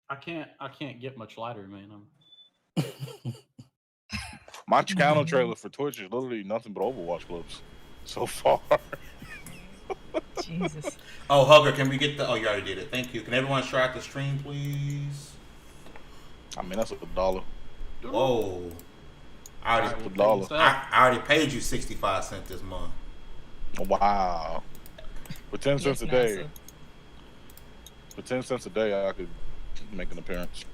I can't get much lighter, man. My channel trailer for Twitch is literally nothing but Overwatch clips so far. Jesus. Oh, Hugger, can we get the... Oh, you already did it. Thank you. Can everyone track the stream, please? I mean, that's $1. Whoa. I already paid you 65 cents this month. Wow. For 10 cents a day. Massive. For 10 cents a day, I could make an appearance.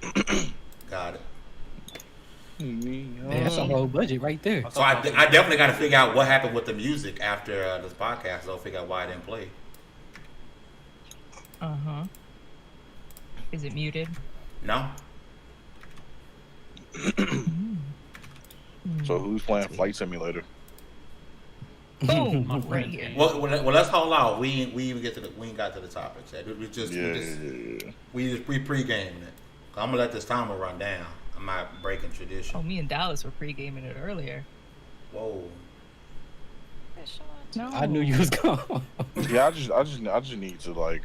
Got it. That's a whole budget right there. So I definitely got to figure out what happened with the music after this podcast. So I'll figure out why I didn't play. Is it muted? No. So who's playing Flight Simulator? Boom! Right here. Well, let's hold on. We ain't got to the topics yet. We pre-gaming it. I'm gonna let this timer run down. I'm not breaking tradition. Oh, me and Dallas were pre-gaming it earlier. Whoa. No. I knew you was gone. Yeah, I just need to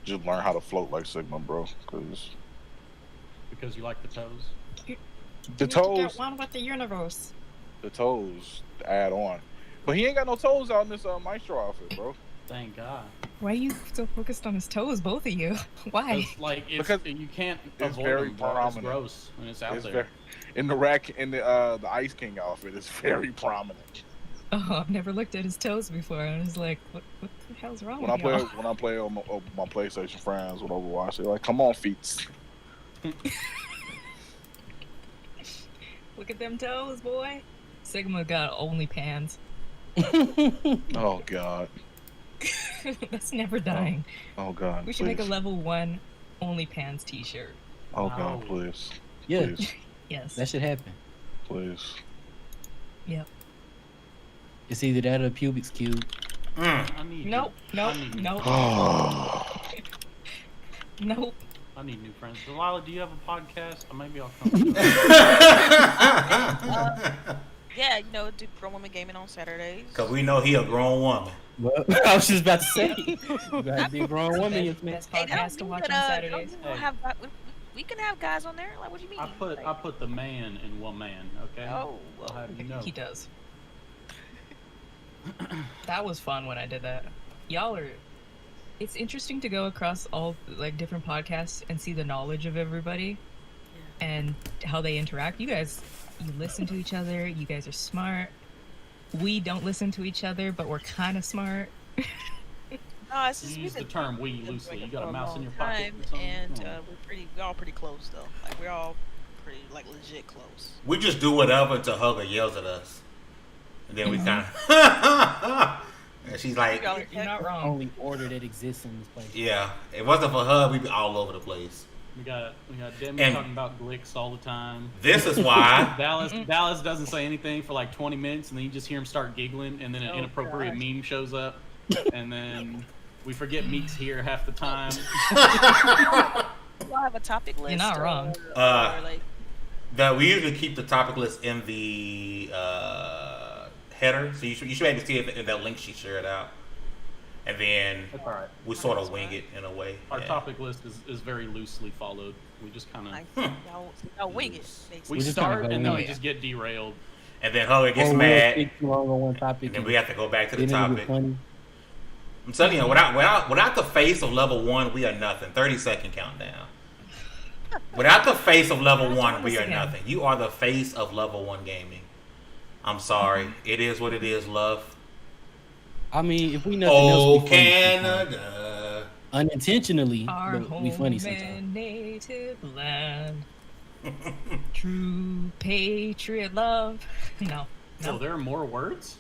just learn how to float like Sigma, bro. Because you like the toes. The toes. Get one with the universe. The toes add on, but he ain't got no toes out in this Maestro outfit, bro. Thank God. Why are you so focused on his toes, both of you? Why? Because you can't it's avoid very them, bro. It's prominent. gross when it's out there. Very, in the Ice King outfit, it's very prominent. Oh, I've never looked at his toes before. I was like, what the hell's wrong When with I y'all? play on my PlayStation friends with Overwatch, they're like, "Come on, feet." Look at them toes, boy. Sigma got only pans. Oh God. That's never dying. Oh God. We should make a level 1 only pants t-shirt. Oh God, please. Yeah. Please. Yes. That should happen. Please. Yep. It's either that or Pubic's Cube. Nope. Nope. I need new friends. Delilah, do you have a podcast? Or maybe I'll come. Yeah, do grown women gaming on Saturdays. Cause we know he a grown woman. Well, I was just about to say, you gotta be a grown woman. Best podcast to watch on Saturdays. We can have guys on there. Like, what do you mean? I put the man in one man. Okay. Oh, well, I'll have you know. He does. That was fun when I did that. Y'all are. It's interesting to go across all different podcasts and see the knowledge of everybody, and how they interact. You guys, you listen to each other. You guys are smart. We don't listen to each other, but we're kind of smart. No, it's just You use the term "we" loosely. You got a mouse in your pocket, and we're all pretty close though. Like, we're all pretty legit close. We just do whatever until Hugger yells at us, and then we kind of. And she's like, You're not wrong. Only order that exists in this place. yeah, if it wasn't for her, we'd be all over the place. We got Demi And- talking about Glicks all the time. This is why. Dallas doesn't say anything for 20 minutes, and then you just hear him start giggling, and then an inappropriate meme shows up, and then we forget Meek's here half the time. Do I have a topic list? You're not wrong. We usually keep the topic list in the header, so you should be able to see it in that link she shared out, and then That's all right. we sort of wing it in a way. Our topic list is very loosely followed. We just kind of y'all wing it. we just start kinda go and then in. we just get derailed. And then Hugger gets Or we'll mad, speak too long on one topic, and then we have to go back to the then it'll be topic. funny. I'm telling you, without the face of level 1, we are nothing. 30-second countdown. Without the face of level 1, we are nothing. You are the face of level 1 gaming. I'm sorry. It is what it is, love. I mean, if we nothing else, we funny Canada. unintentionally, Our but home we funny and sometimes. native land. True patriot love. No. So there are more words?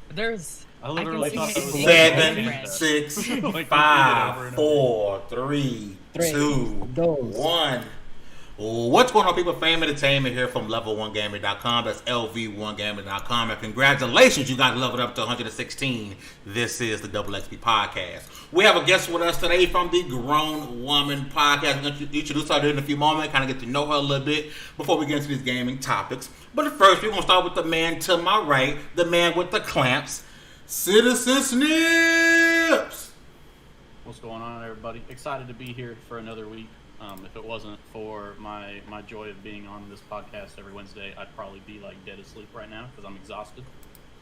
There's. I literally can thought see that was it. 7, 6, Like, repeat it 5, over and 4, 3, 2, Those. 1. What's going on, people? Fame Entertainment here from level1gamer.com. That's lv1gamer.com. And congratulations, you guys leveled up to 116. This is the Double XP Podcast. We have a guest with us today from the Grown Woman Podcast. I'm going to introduce her in a few moments, kind of get to know her a little bit before we get into these gaming topics. But first, we're going to start with the man to my right, the man with the clamps, Citizen Snips. What's going on, everybody? Excited to be here for another week. If it wasn't for my joy of being on this podcast every Wednesday, I'd probably be like dead asleep right now because I'm exhausted.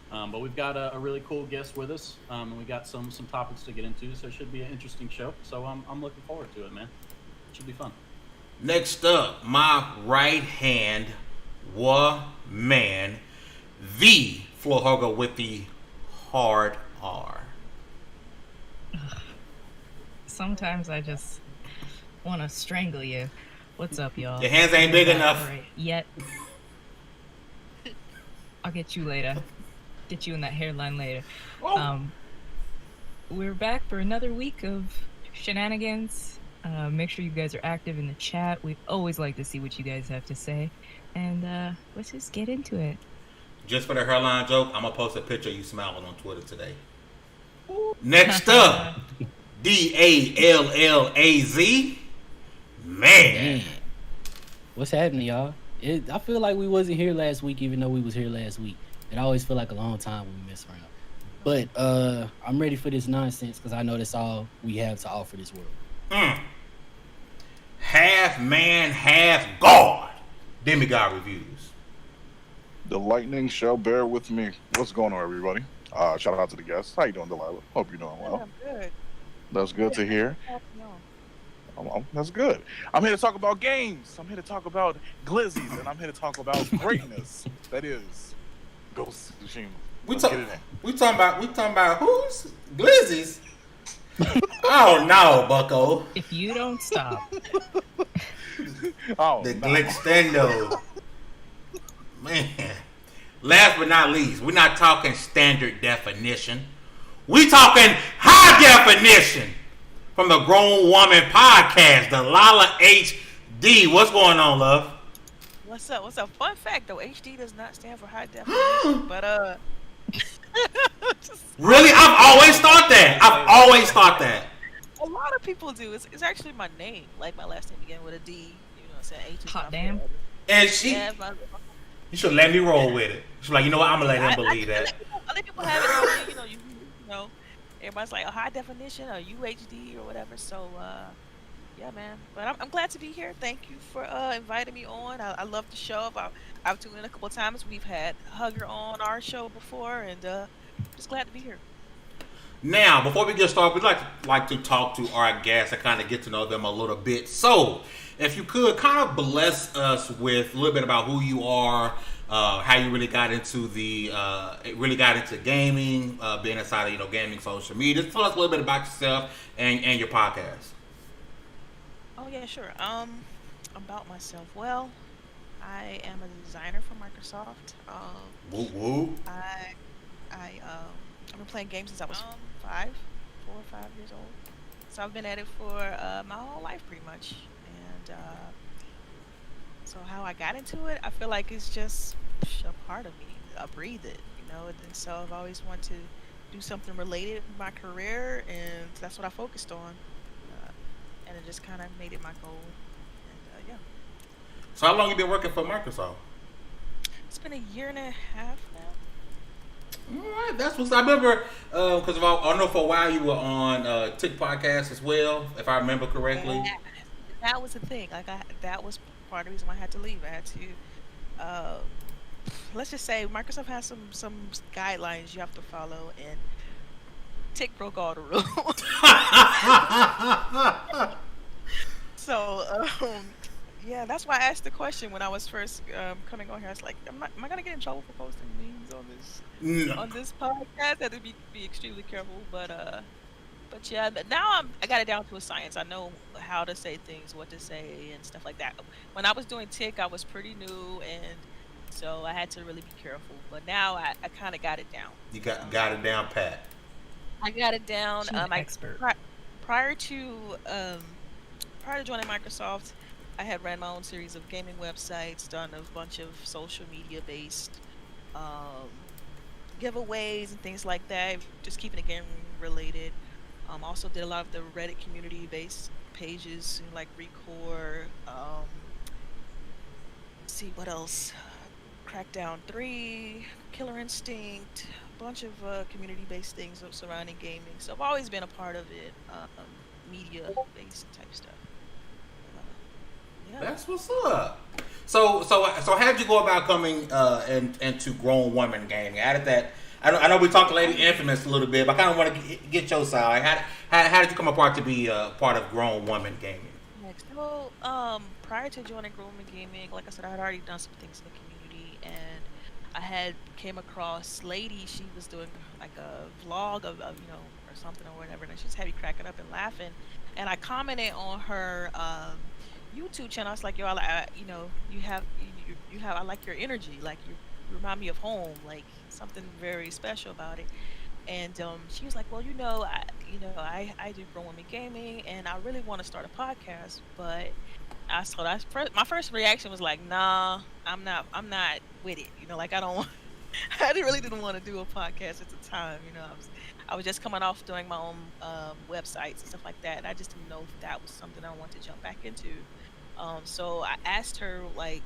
But we've got a really cool guest with us, and we got some topics to get into, so it should be an interesting show. So I'm looking forward to it, man. It should be fun. Next up, my right hand man, the floor hugger with the hard R. Sometimes I just want to strangle you. What's up, y'all? Your hands ain't big enough. Right. Yet. I'll get you later. Get you in that hairline later. We're back for another week of shenanigans. Make sure you guys are active in the chat. We always like to see what you guys have to say. And let's just get into it. Just for the hairline joke, I'm going to post a picture of you smiling on Twitter today. Next up, DALLAZ. Man. What's happening, y'all? I feel like we wasn't here last week, even though we was here last week. It always feel like a long time when we mess around. But I'm ready for this nonsense because I know that's all we have to offer this world. Half man, half God. Demi God Reviews. The lightning shall bear with me. What's going on, everybody? Shout out to the guests. How you doing, Delilah? Hope you're doing well. I'm good. That's good to hear. That's good. I'm here to talk about games. I'm here to talk about glizzies, and I'm here to talk about greatness. That is Ghost of Tsushima. We talking about who's glizzies? Oh no, Bucko. If you don't stop. Oh, The Glixtendo. Man. Last but not least, we're not talking standard definition. We talking high definition from the Grown Woman Podcast, the Lala HD. What's going on, love? What's up? Fun fact though, HD does not stand for high definition. But Really? I've always thought that. A lot of people do. It's actually my name. Like my last name began with a D. You know what I'm saying? H is Hot my damn. favorite. And you should let me roll with it. She's like, you know what? I'm gonna let him believe that. I let people have it. You know, everybody's like a high definition or UHD or whatever. So, yeah, man. But I'm glad to be here. Thank you for inviting me on. I love the show. I've tuned in a couple of times. We've had Hugger on our show before, and just glad to be here. Now, before we get started, we'd like to talk to our guests and kind of get to know them a little bit. So, if you could kind of bless us with a little bit about who you are, how you really got into gaming, being inside of gaming social media. Just tell us a little bit about yourself and your podcast. Oh yeah, sure. About myself. Well, I am a designer for Microsoft. Woo woo. I've been playing games since I was 4 or 5 years old. So I've been at it for my whole life pretty much. And so how I got into it, I feel like it's just a part of me. I breathe it, and so I've always wanted to do something related with my career, and that's what I focused on. And it just kind of made it my goal. And yeah. So how long you been working for Microsoft? It's been a year and a half now. All right, that's what I remember. Because I know for a while you were on Tick Podcast as well, if I remember correctly. Yeah, that was the thing. That was part of the reason why I had to leave. I had to. Let's just say Microsoft has some guidelines you have to follow, and Tick broke all the rules. So, yeah, that's why I asked the question when I was first coming on here. I was like, am I gonna get in trouble for posting memes on this podcast? I had to be extremely careful, but yeah. But now I got it down to a science. I know how to say things, what to say, and stuff like that. When I was doing Tick, I was pretty new, and so I had to really be careful. But now I kind of got it down. You got it down, Pat. I got it down. She's an expert. Prior to joining Microsoft, I had ran my own series of gaming websites, done a bunch of social media based giveaways and things like that, just keeping it game related. Also did a lot of the Reddit community based pages like Recore. Let's see what else. Crackdown 3, Killer Instinct, bunch of community-based things surrounding gaming. So I've always been a part of it, media-based type stuff. Yeah. That's what's up. So how did you go about coming into grown woman gaming? How did that? I know we talked to Lady Infamous a little bit, but I kind of want to get your side. How did you come apart to be part of grown woman gaming? So, prior to joining grown woman gaming, like I said, I had already done some things in the community, and I had came across Lady. She was doing like a vlog of or something or whatever, and she was heavy cracking up and laughing. And I commented on her YouTube channel. I was like, yo, you have, I like your energy. Like you remind me of home. Like something very special about it. And she was like, well, I do grown women gaming, and I really want to start a podcast, but my first reaction was like, nah, I'm not with it. Like I don't want, I really didn't want to do a podcast at the time. I was just coming off doing my own websites and stuff like that, and I just didn't know if that was something I wanted to jump back into. So I asked her, like,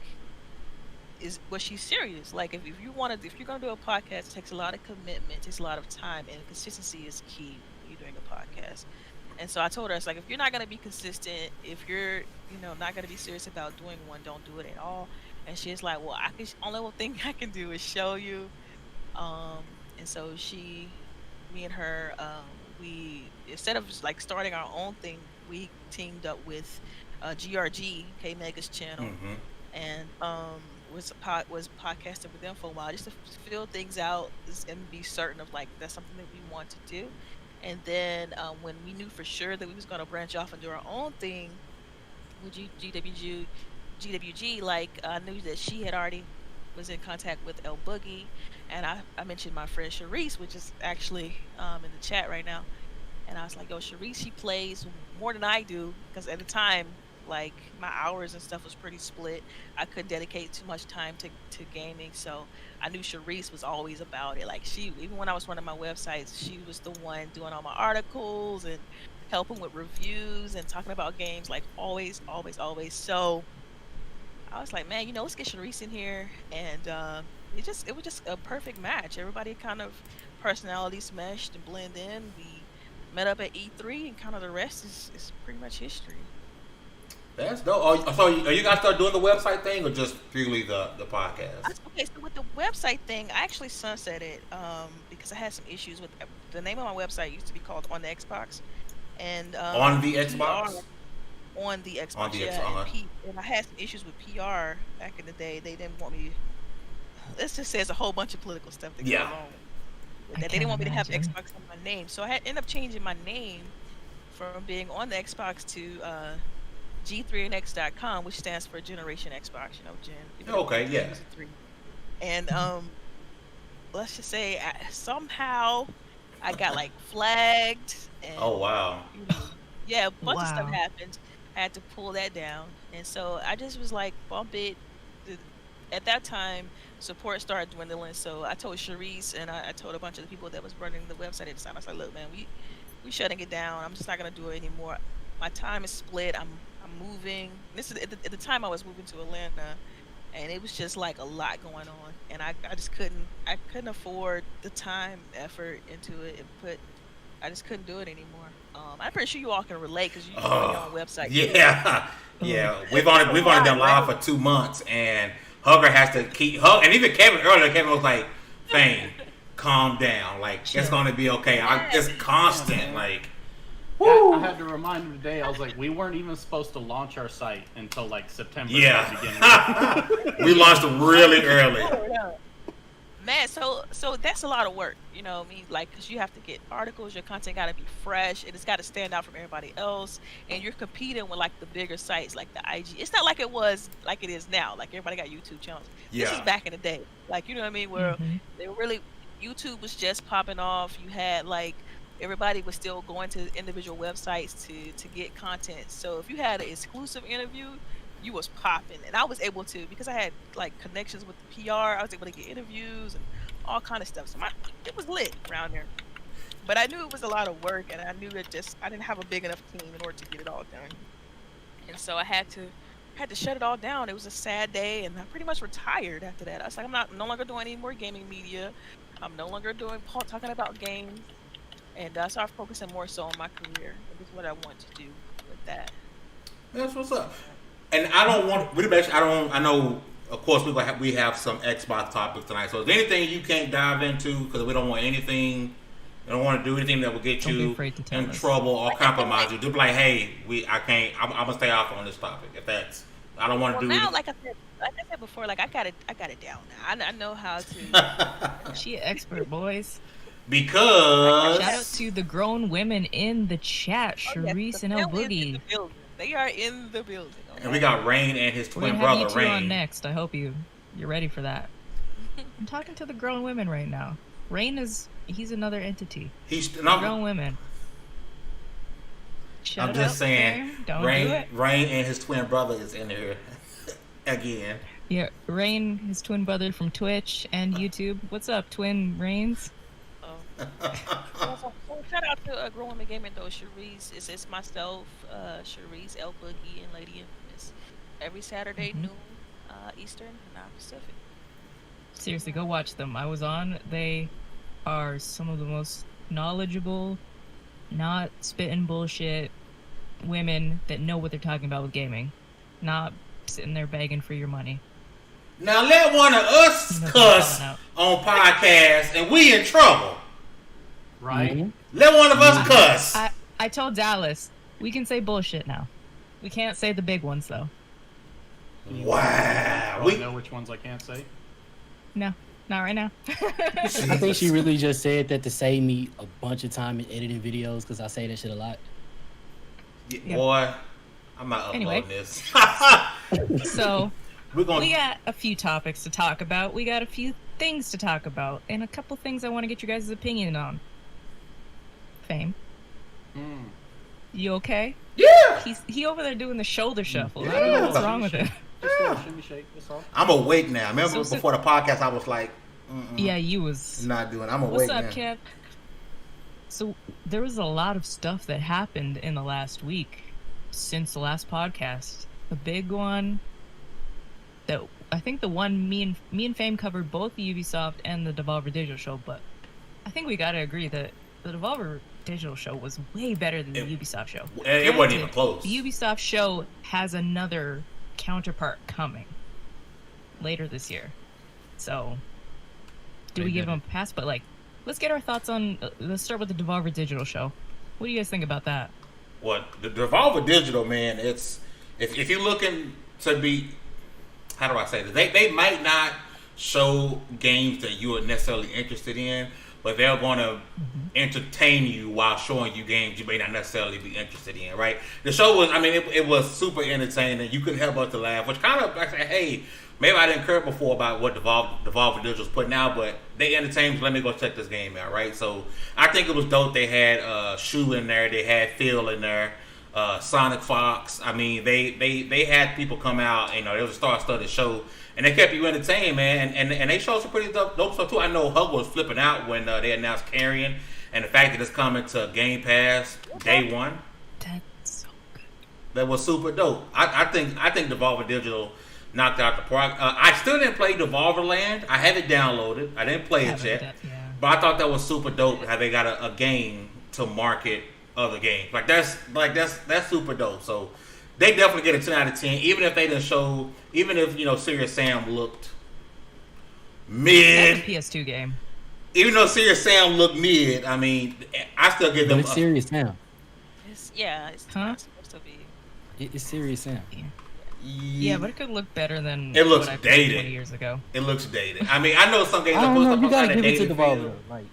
was she serious? Like, if you're gonna do a podcast, it takes a lot of commitment, it takes a lot of time, and consistency is key when you're doing a podcast. And so I told her, it's like, if you're not gonna be consistent, if you're not gonna be serious about doing one, don't do it at all. And she's like, well, only one thing I can do is show you. And so me and her, we, instead of just like starting our own thing, we teamed up with GRG, K Mega's channel, and was podcasting with them for a while, just to fill things out and be certain of like that's something that we want to do. And then when we knew for sure that we was going to branch off and do our own thing with GWG, like I knew that she had already was in contact with El Boogie, and I mentioned my friend Sharice, which is actually in the chat right now. And I was like, yo, Sharice, she plays more than I do, because at the time, like, my hours and stuff was pretty split. I couldn't dedicate too much time to gaming, so I knew Sharice was always about it. Like, even when I was running my websites, she was the one doing all my articles and helping with reviews and talking about games, like, always. So I was like, man, let's get Sharice in here, and it was just a perfect match. Everybody kind of personalities meshed and blend in. We met up at E3, and kind of the rest is pretty much history. That's dope. So are you guys start doing the website thing, or just purely the podcast? Okay, so with the website thing, I actually sunsetted because I had some issues with the name of my website. Used to be called On the Xbox, and on the Xbox. On the Xbox. On the yeah, Xbox. And I had some issues with PR back in the day. They didn't want me. Let's just say there's a whole bunch of political stuff that goes on. They didn't want me to have Xbox on my name, so I had ended up changing my name from being On the Xbox to G3NX.com, which stands for Generation Xbox. Okay, yeah. And let's just say somehow I got like flagged. And, oh wow. Yeah, a bunch of stuff happened. I had to pull that down, and so I just was like, bump it. At that time, support started dwindling, so I told Sharice and I told a bunch of the people that was running the website at the time. I was like, look, man, we shutting it down. I'm just not gonna do it anymore. My time is split. I'm moving. This is at the time I was moving to Atlanta, and it was just like a lot going on, and I just couldn't afford the time, effort into it, and I just couldn't do it anymore. I'm pretty sure you all can relate because you on your own website. Yeah, yeah. We've only done live for 2 months, and Hugger has to keep and even Kevin earlier. Kevin was like, "Fane, calm down. Like it's gonna be okay." It's constant. Like, woo. I had to remind him today. I was like, we weren't even supposed to launch our site until like September. Yeah, we launched really early. Man, so that's a lot of work, like, because you have to get articles, your content got to be fresh, and it's got to stand out from everybody else, and you're competing with like the bigger sites like the IG. It's not like it was like it is now, like everybody got YouTube channels. This is back in the day, like, you know what I mean, where they were really, YouTube was just popping off. You had like everybody was still going to individual websites to get content. So if you had an exclusive interview, you was popping, and I was able to, because I had like connections with the PR, I was able to get interviews and all kind of stuff. So it was lit around there. But I knew it was a lot of work, and I knew that I didn't have a big enough team in order to get it all done. And so I had to shut it all down. It was a sad day, and I pretty much retired after that. I was like, I'm no longer doing any more gaming media. I'm no longer talking about games, and I start focusing more so on my career. This is what I want to do with that. That's what's up. And I don't want really best. I know. Of course, we have some Xbox topics tonight. So, is there anything you can't dive into because we don't want anything? I don't want to do anything that will get you in trouble or compromise you. Just be like, hey, I can't. I'm gonna stay off on this topic. If that's, I don't want to do. Now, like I said before, like I got it down now. I know how to. She an expert, boys. Because shout out to the grown women in the chat, Sharice and El Boogie. They are in the building. Okay? And we got Rain and his twin We're brother have you two Rain. on next. I hope you're ready for that. I'm talking to the grown women right now. Rain he's another entity. He's grown women. I'm just saying, Don't Rain, do it. Rain and his twin brother is in here again. Yeah, Rain, his twin brother from Twitch and YouTube. What's up, twin Rains? So shout out to Grown Women Gaming though. Sharice, it's myself, Sharice, El Boogie, and Lady Infamous. Every Saturday noon Eastern, 9 Pacific. Seriously, go watch them. I was on. They are some of the most knowledgeable, not spitting bullshit women that know what they're talking about with gaming. Not sitting there begging for your money. Now let one of us cuss on podcasts and we in trouble. Right? Mm-hmm. Let one of us cuss. I told Dallas, we can say bullshit now. We can't say the big ones, though. Wow. We know which ones I can't say. No, not right now. I think she really just said that to save me a bunch of time in editing videos because I say that shit a lot. Yeah. Boy, I'm not uploading this. So, we got a few topics to talk about. We got a few things to talk about. And a couple things I want to get your guys' opinion on. Fame. You okay? Yeah. He over there doing the shoulder shuffle. Yeah. I don't know what's wrong with it. Just a little shimmy shake, that's all. I'm awake now. Remember before the podcast, I was like, yeah, you was not doing. I'm awake now. What's up, Kev? So there was a lot of stuff that happened in the last week since the last podcast. The big one that I think the one me and Fame covered both the Ubisoft and the Devolver Digital show, but I think we gotta agree that the Devolver Digital show was way better than the Ubisoft show. It wasn't even close. The Ubisoft show has another counterpart coming later this year. So, do we give them a pass? But let's get our thoughts on. Let's start with the Devolver Digital show. What do you guys think about that? Well, the Devolver Digital, man, it's if you're looking to be, how do I say this? They might not show games that you are necessarily interested in, but they're going to entertain you while showing you games you may not necessarily be interested in, right? The show was, it was super entertaining. You couldn't help but to laugh, which kind of, I said, hey, maybe I didn't care before about what Devolver Digital was putting out, but they entertained me. Let me go check this game out, right? So I think it was dope. They had Shu in there. They had Phil in there. Sonic Fox. They had people come out. It was a star-studded show. And they kept you entertained, man. And they showed some pretty dope stuff, too. I know Hug was flipping out when they announced Carrion and the fact that it's coming to Game Pass day one. That's so good. That was super dope. I think Devolver Digital knocked out the park. I still didn't play Devolver Land. I have it downloaded. I didn't play it yet. But I thought that was super dope how they got a game to market other games. That's super dope. So they definitely get a 10 out of 10, even if they didn't show, even if, Serious Sam looked mid. That's a PS2 game. Even though Serious Sam looked mid, I still give them. But it's Serious Sam. It's not supposed to be. It's Serious Sam. Yeah, but it could look better than it looks what I played dated 20 years ago. It looks dated. I know some games I are don't know. supposed You to gotta give it to dated Devolver. feel.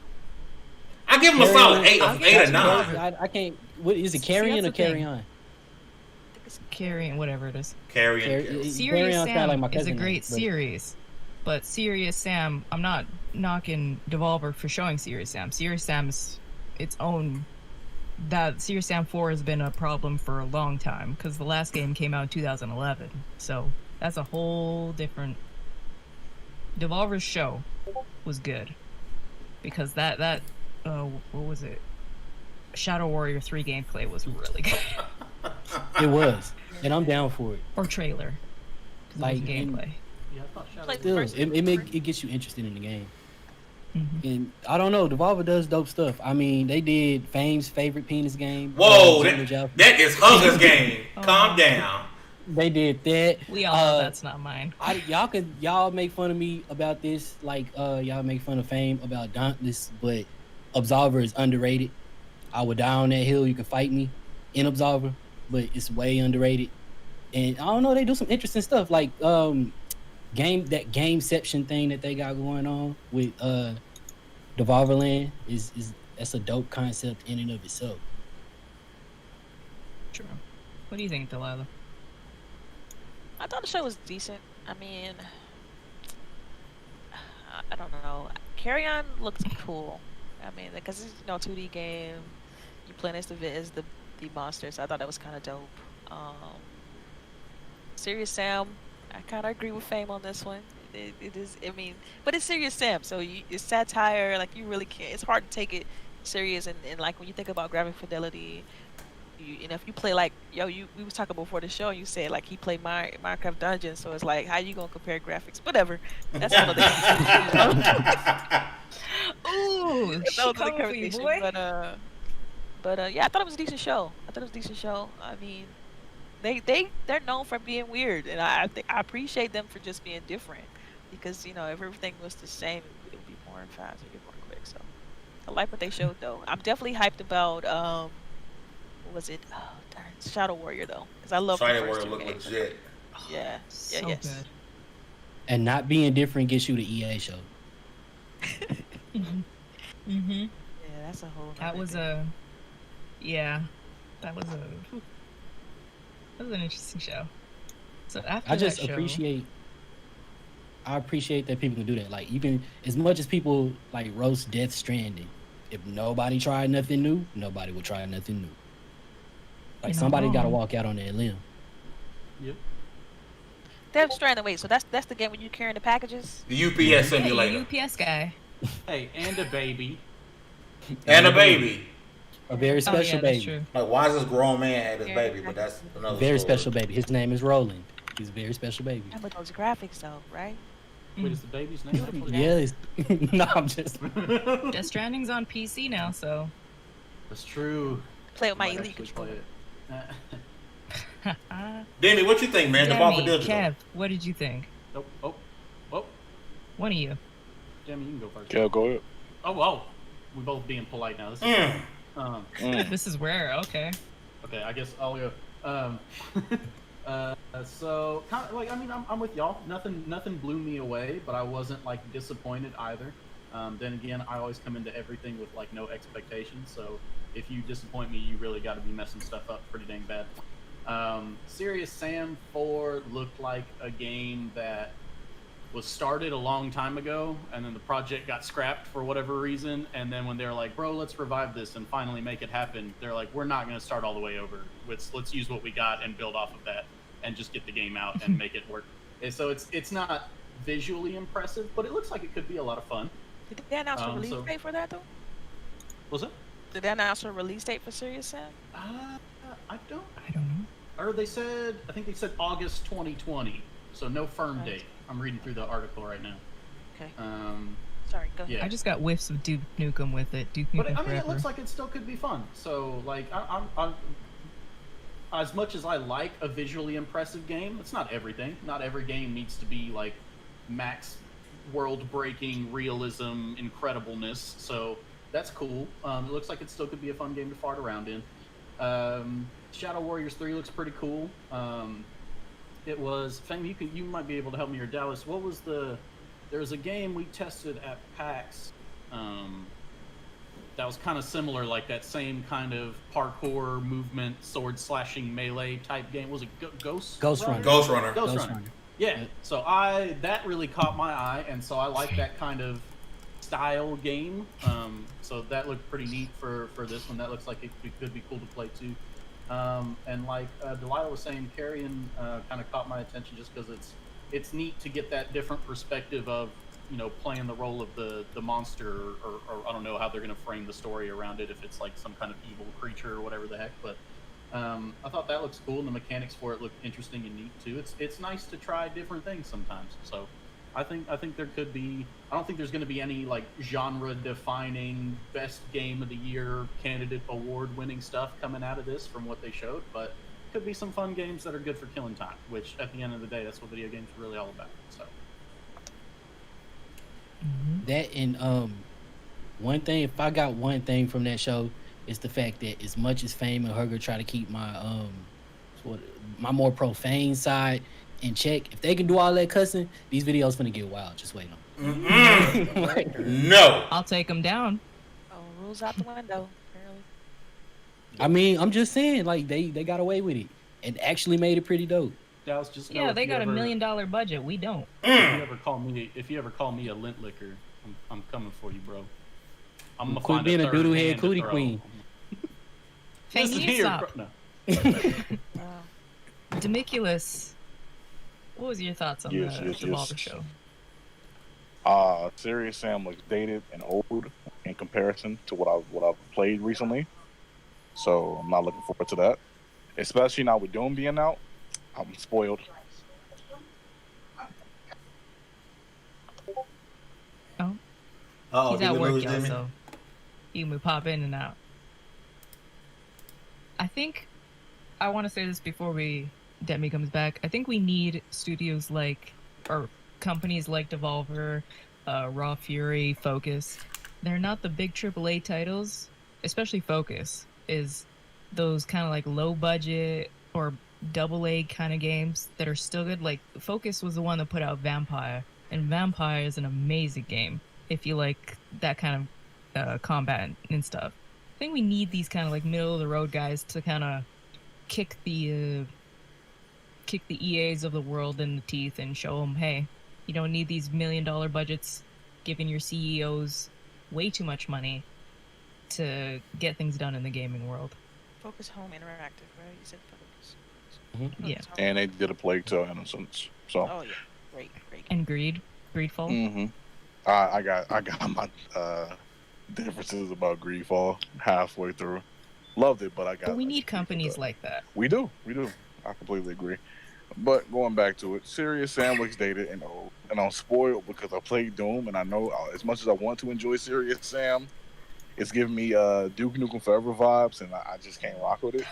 I give them a solid 8 or 9. I can't. What is it? Carrion or Carry On? Carrion, whatever it is. Carrion. Serious Sam like my is a cousin great but... series, but Serious Sam, I'm not knocking Devolver for showing Serious Sam. Serious Sam is its own. That Serious Sam 4 has been a problem for a long time because the last game came out in 2011, so that's a whole different. Devolver's show was good because that what was it? Shadow Warrior 3 gameplay was really good. It was, and I'm down for it. Or trailer, gameplay. Yeah, I thought Shadow Still, it gets you interested in the game. And I don't know, Devolver does dope stuff. I mean, they did Fame's favorite penis game. Whoa, Jungle Joust. that is Hunger's game. Calm down. They did that. We all know that's not mine. Y'all make fun of me about this, like y'all make fun of Fame about Dauntless, but Absolver is underrated. I would die on that hill. You can fight me in Absolver, but it's way underrated. And I don't know, they do some interesting stuff, like gameception thing that they got going on with Devolver Land is that's a dope concept in and of itself. True. What do you think, Delilah? I thought the show was decent. I mean, I don't know. Carry On looks cool. I mean, because it's 2D game. You playing as the monster, so I thought that was kind of dope. Serious Sam, I kind of agree with Fame on this one. It is. I mean, but it's Serious Sam, so it's satire. Like, you really can't. It's hard to take it serious, and like when you think about graphic fidelity. If you play like we was talking before the show, and you said like he played Minecraft Dungeons, so it's like, how you gonna compare graphics? Whatever. That's another conversation. Ooh, That was another comfy, conversation. boy. But yeah, I thought it was a decent show. I mean, they're known for being weird, and I appreciate them for just being different, because if everything was the same, it would be boring fast, it'd be boring quick. So I like what they showed though. I'm definitely hyped about what was it? Oh, darn, Shadow Warrior though, because I love Shadow the Warrior first look two games. legit. Yeah, So yes. good. And not being different gets you the EA show. Mm-hmm. Yeah, that's a whole. That nother was thing. that was an interesting show. So after I just that show, I appreciate that people can do that. Like, you can, as much as people like roast Death Stranding, if nobody tried nothing new, nobody would try nothing new. Like, somebody got to walk out on that limb. Yep. Death Stranding. Wait, so that's the game where you carrying the packages? The UPS yeah, simulator. you UPS guy. Hey, and a baby. And a baby. A very special that's baby. true. Like, why does this grown man have this baby? But that's another Very story. special baby. His name is Roland. He's a very special baby. Remember those graphics though, right? Wait, is the baby's name? Yes. No, I'm just. Death Stranding's on PC now, so. That's true. Play with my Might Elite actually controller. play it. Demi, what you think, man? Devolver Demi, Digital. Kev, what did you think? Oh. One of you. Jamie, you can go first. Yeah, go ahead. Oh. We both being polite now. This is This is rare. Okay. Okay, I guess I'll go. So kind of like, I mean, I'm with y'all. Nothing blew me away, but I wasn't like disappointed either. Then again, I always come into everything with like no expectations. So if you disappoint me, you really got to be messing stuff up pretty dang bad. Serious Sam 4 looked like a game that was started a long time ago, and then the project got scrapped for whatever reason, and then when they're like, bro, let's revive this and finally make it happen, they're like, we're not going to start all the way over. Let's use what we got and build off of that and just get the game out and make it work. And so it's not visually impressive, but it looks like it could be a lot of fun. Did they announce a release date for that though? Was it? Did they announce a release date for Serious Sam? I don't know. Or I think they said August 2020, so no firm date. I'm reading through the article right now. Okay. Sorry, go ahead. I just got whiffs of Duke Nukem with it. Duke Nukem But I mean, forever. it looks like it still could be fun. So like, I'm as much as I like a visually impressive game, it's not everything. Not every game needs to be like max world-breaking realism, incredibleness. So that's cool. It looks like it still could be a fun game to fart around in. Shadow Warriors 3 looks pretty cool. It was Fang. You might be able to help me, or Dallas. What was there was a game we tested at PAX that was kind of similar, like that same kind of parkour movement, sword slashing melee type game. Was it Ghost Runner? Ghost Runner. Ghost Runner. Yeah. So that really caught my eye, and so I like that kind of style game. So that looked pretty neat for this one. That looks like it could be cool to play too. And like Delilah was saying, Carrion kind of caught my attention just because it's neat to get that different perspective of, playing the role of the monster, or I don't know how they're going to frame the story around it, if it's like some kind of evil creature or whatever the heck. But I thought that looks cool, and the mechanics for it look interesting and neat too. It's nice to try different things sometimes. So I think there could be. I don't think there's going to be any like genre-defining best game of the year candidate award-winning stuff coming out of this from what they showed, but could be some fun games that are good for killing time. Which at the end of the day, that's what video games are really all about. So that and one thing, if I got one thing from that show, is the fact that as much as Fame and Hurger try to keep my more profane side in check, if they can do all that cussing, these videos finna get wild. Just wait on. No. I'll take them down. Oh, rules out the window. Apparently. I mean, I'm just saying, like they got away with it and actually made it pretty dope. Dallas, just know Yeah, if they you got ever- $1 million budget. We don't. If you ever call me a lint licker, I'm coming for you, bro. I'm gonna Quit find being a third doodle head hand to cootie throw. queen. Fang, Listen you here, stop. bro. No. Wow. Demiculous, what was your thoughts on Yes, the yes, Devolver yes. show? Serious Sam looks dated and old in comparison to what I've played recently. So I'm not looking forward to that. Especially now with Doom being out, I'm spoiled. Oh, He's did at we work, lose y'all, Demi? so you can pop in and out. I think I want to say this before Demi comes back. I think we need studios like, or companies like Devolver, Raw Fury, Focus. They're not the big AAA titles, especially Focus, is those kind of like low budget or AA kind of games that are still good. Like Focus was the one that put out Vampire, and Vampire is an amazing game if you like that kind of combat and stuff. I think we need these kind of like middle of the road guys to kind of kick the EAs of the world in the teeth and show them, hey, you don't need these $1 million budgets, giving your CEOs way too much money to get things done in the gaming world. Focus Home Interactive, right? You said Focus. Mhm. Yeah. Focus Home. And they did a Plague Tale Innocence. So Oh yeah, great. And Greedfall. I got my differences about Greedfall halfway through. Loved it, but I got. But we need companies like that. We do. I completely agree. But going back to it, Serious Sam looks dated and old, and I'm spoiled because I played Doom, and I know as much as I want to enjoy Serious Sam, it's giving me Duke Nukem Forever vibes, and I just can't rock with it.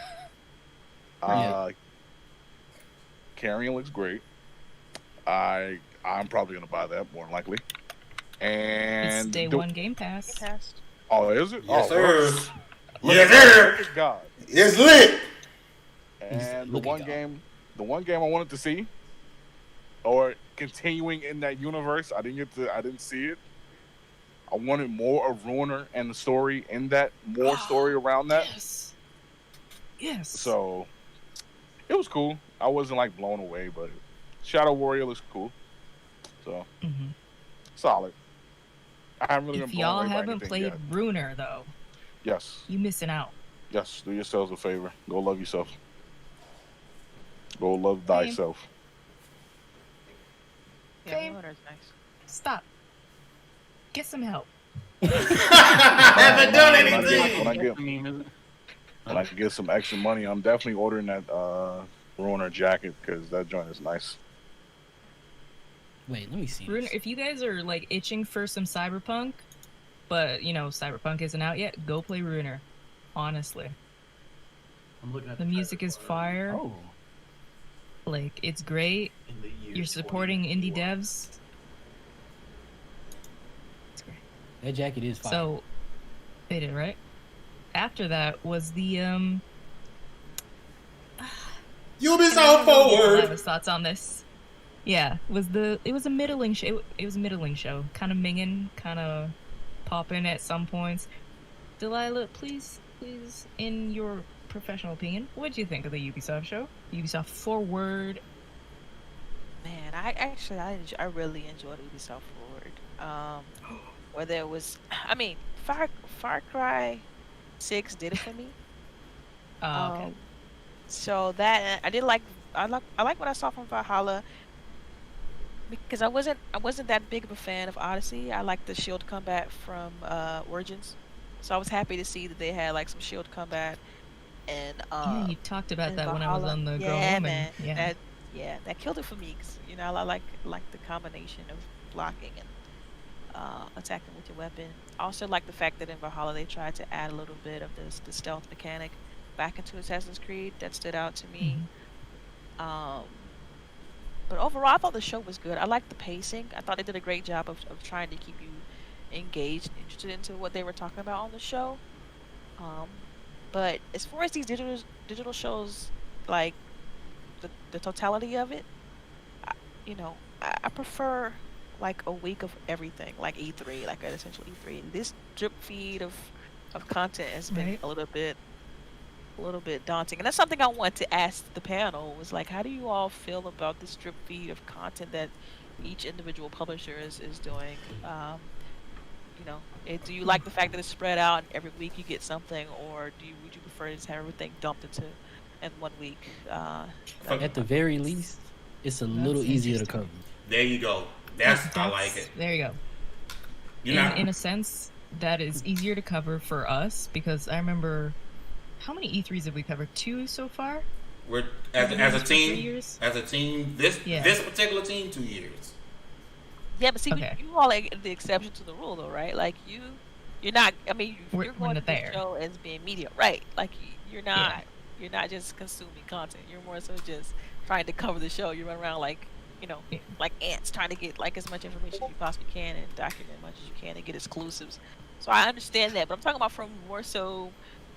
Carrion looks great. I'm probably gonna buy that more than likely. And It's day one Game Pass. Cast. Oh, is it? Yes, oh, sir. Look Yes, at sir. God. God. It's lit. And the Look at one God. game I wanted to see, or continuing in that universe, I didn't see it. I wanted more of Ruiner and the story in that, more story around that. Yes. So it was cool. I wasn't like blown away, but Shadow Warrior looks cool. So solid. I haven't really If been blown y'all away by haven't anything played yet. Ruiner, though, Yes, you missing out. yes. Do yourselves a favor. Go love yourself. Go love Same. thyself. Yeah, Same. Ruiner's nice. Stop. Get some help. Haven't done anything. When I get I mean, is it? When I can get some extra money, I'm definitely ordering that Ruiner jacket because that joint is nice. Wait, let me see. Ruiner, this. if you guys are like itching for some Cyberpunk, but you know Cyberpunk isn't out yet, go play Ruiner. Honestly, I'm looking at the music is fire. Oh, Like it's great. In the year You're supporting indie 2024. devs. It's great. that jacket is fire. So they did right. After that was the Ubisoft I have forward. his thoughts on this. Yeah, it was a middling show. It was a middling show, kind of minging, kind of popping at some points. Delilah, please, in your professional opinion, what did you think of the Ubisoft show? Ubisoft Forward. Man, I really enjoyed Ubisoft Forward. Whether it was, I mean, Far Cry 6 did it for me. Oh, okay. So that I like what I saw from Valhalla because I wasn't that big of a fan of Odyssey. I like the shield combat from Origins, so I was happy to see that they had like some shield combat and Yeah, you talked about in that when I was Valhalla. on the Go Yeah, Home. man. And, yeah. yeah, that killed it for me. 'Cause, you know, I like the combination of blocking and attacking with your weapon. I also like the fact that in Valhalla they tried to add a little bit of the stealth mechanic back into Assassin's Creed. That stood out to me. Um, but overall, I thought the show was good. I liked the pacing. I thought they did a great job of trying to keep you engaged, interested into what they were talking about on the show. Um, but as far as these digital shows, like the totality of it, I, you know, I prefer like a week of everything, like E3, like an essential E3. This drip feed of content has been Right. a little bit daunting, and that's something I want to ask the panel. Was like, how do you all feel about this drip feed of content that each individual publisher is doing? You know, do you like the fact that it's spread out and every week you get something, or would you prefer to just have everything dumped into in 1 week? At the very least, it's a little easier to cover. There you go. I like it. There you go. You know, In a sense, that is easier to cover for us because I remember how many E3s have we covered? 2 so far. we're as a For 3 team. years? As a team, this particular team, 2 years. Yeah, but see, Okay. you all are the exception to the rule, though, right? Like you're not. I mean, We're you're going to not the there. show as being media, right? Like you're not. You're not just consuming content. You're more so just trying to cover the show. You run around like, you know, Yeah. like ants, trying to get like as much information as you possibly can and document as much as you can and get exclusives. So I understand that, but I'm talking about more so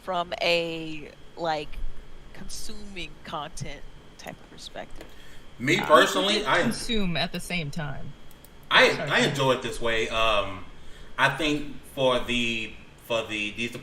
from a like consuming content type of perspective. Me personally, I Consume at the same time. I enjoy it this way. I think for these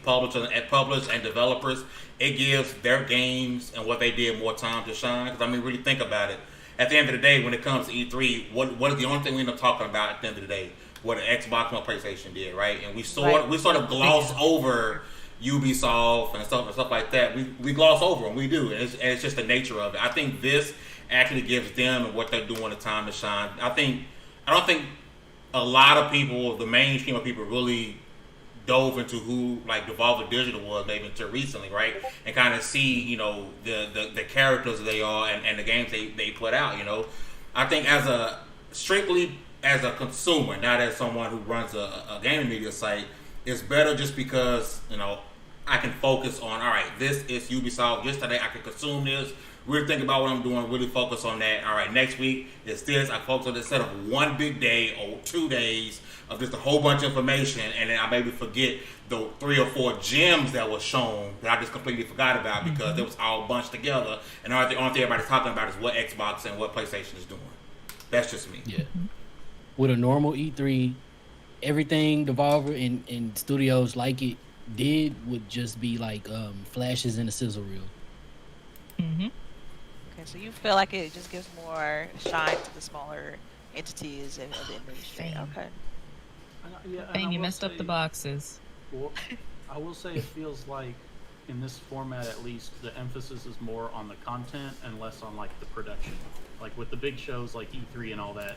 publishers and developers, it gives their games and what they did more time to shine. Because I mean, really think about it. At the end of the day, when it comes to E3, what is the only thing we end up talking about at the end of the day? What Xbox and PlayStation did, right? And we sort of gloss over Ubisoft and stuff like that. We gloss over them. We do, and it's just the nature of it. I think this actually gives them what they're doing the time to shine. I don't think a lot of people, the mainstream of people, really dove into who like Devolver Digital was maybe until recently, right? And kind of see, you know, the characters they are and the games they put out, you know. I think strictly as a consumer, not as someone who runs a gaming media site, it's better just because, you know, I can focus on, all right, this is Ubisoft. Yesterday I can consume this, really think about what I'm doing, really focus on that. All right, next week it's this. I focus on this instead of one big day or 2 days of just a whole bunch of information, and then I maybe forget the 3 or 4 gems that was shown that I just completely forgot about because it was all bunched together, and the only thing everybody's talking about is what Xbox and what PlayStation is doing. That's just me. Yeah. With a normal E3, everything Devolver and studios like it did would just be like flashes in a sizzle reel. Mm-hmm. Okay, so you feel like it just gives more shine to the smaller entities of the industry. Same. Okay. And you messed up the boxes. Well, I will say it feels like in this format at least the emphasis is more on the content and less on like the production. Like with the big shows like E3 and all that,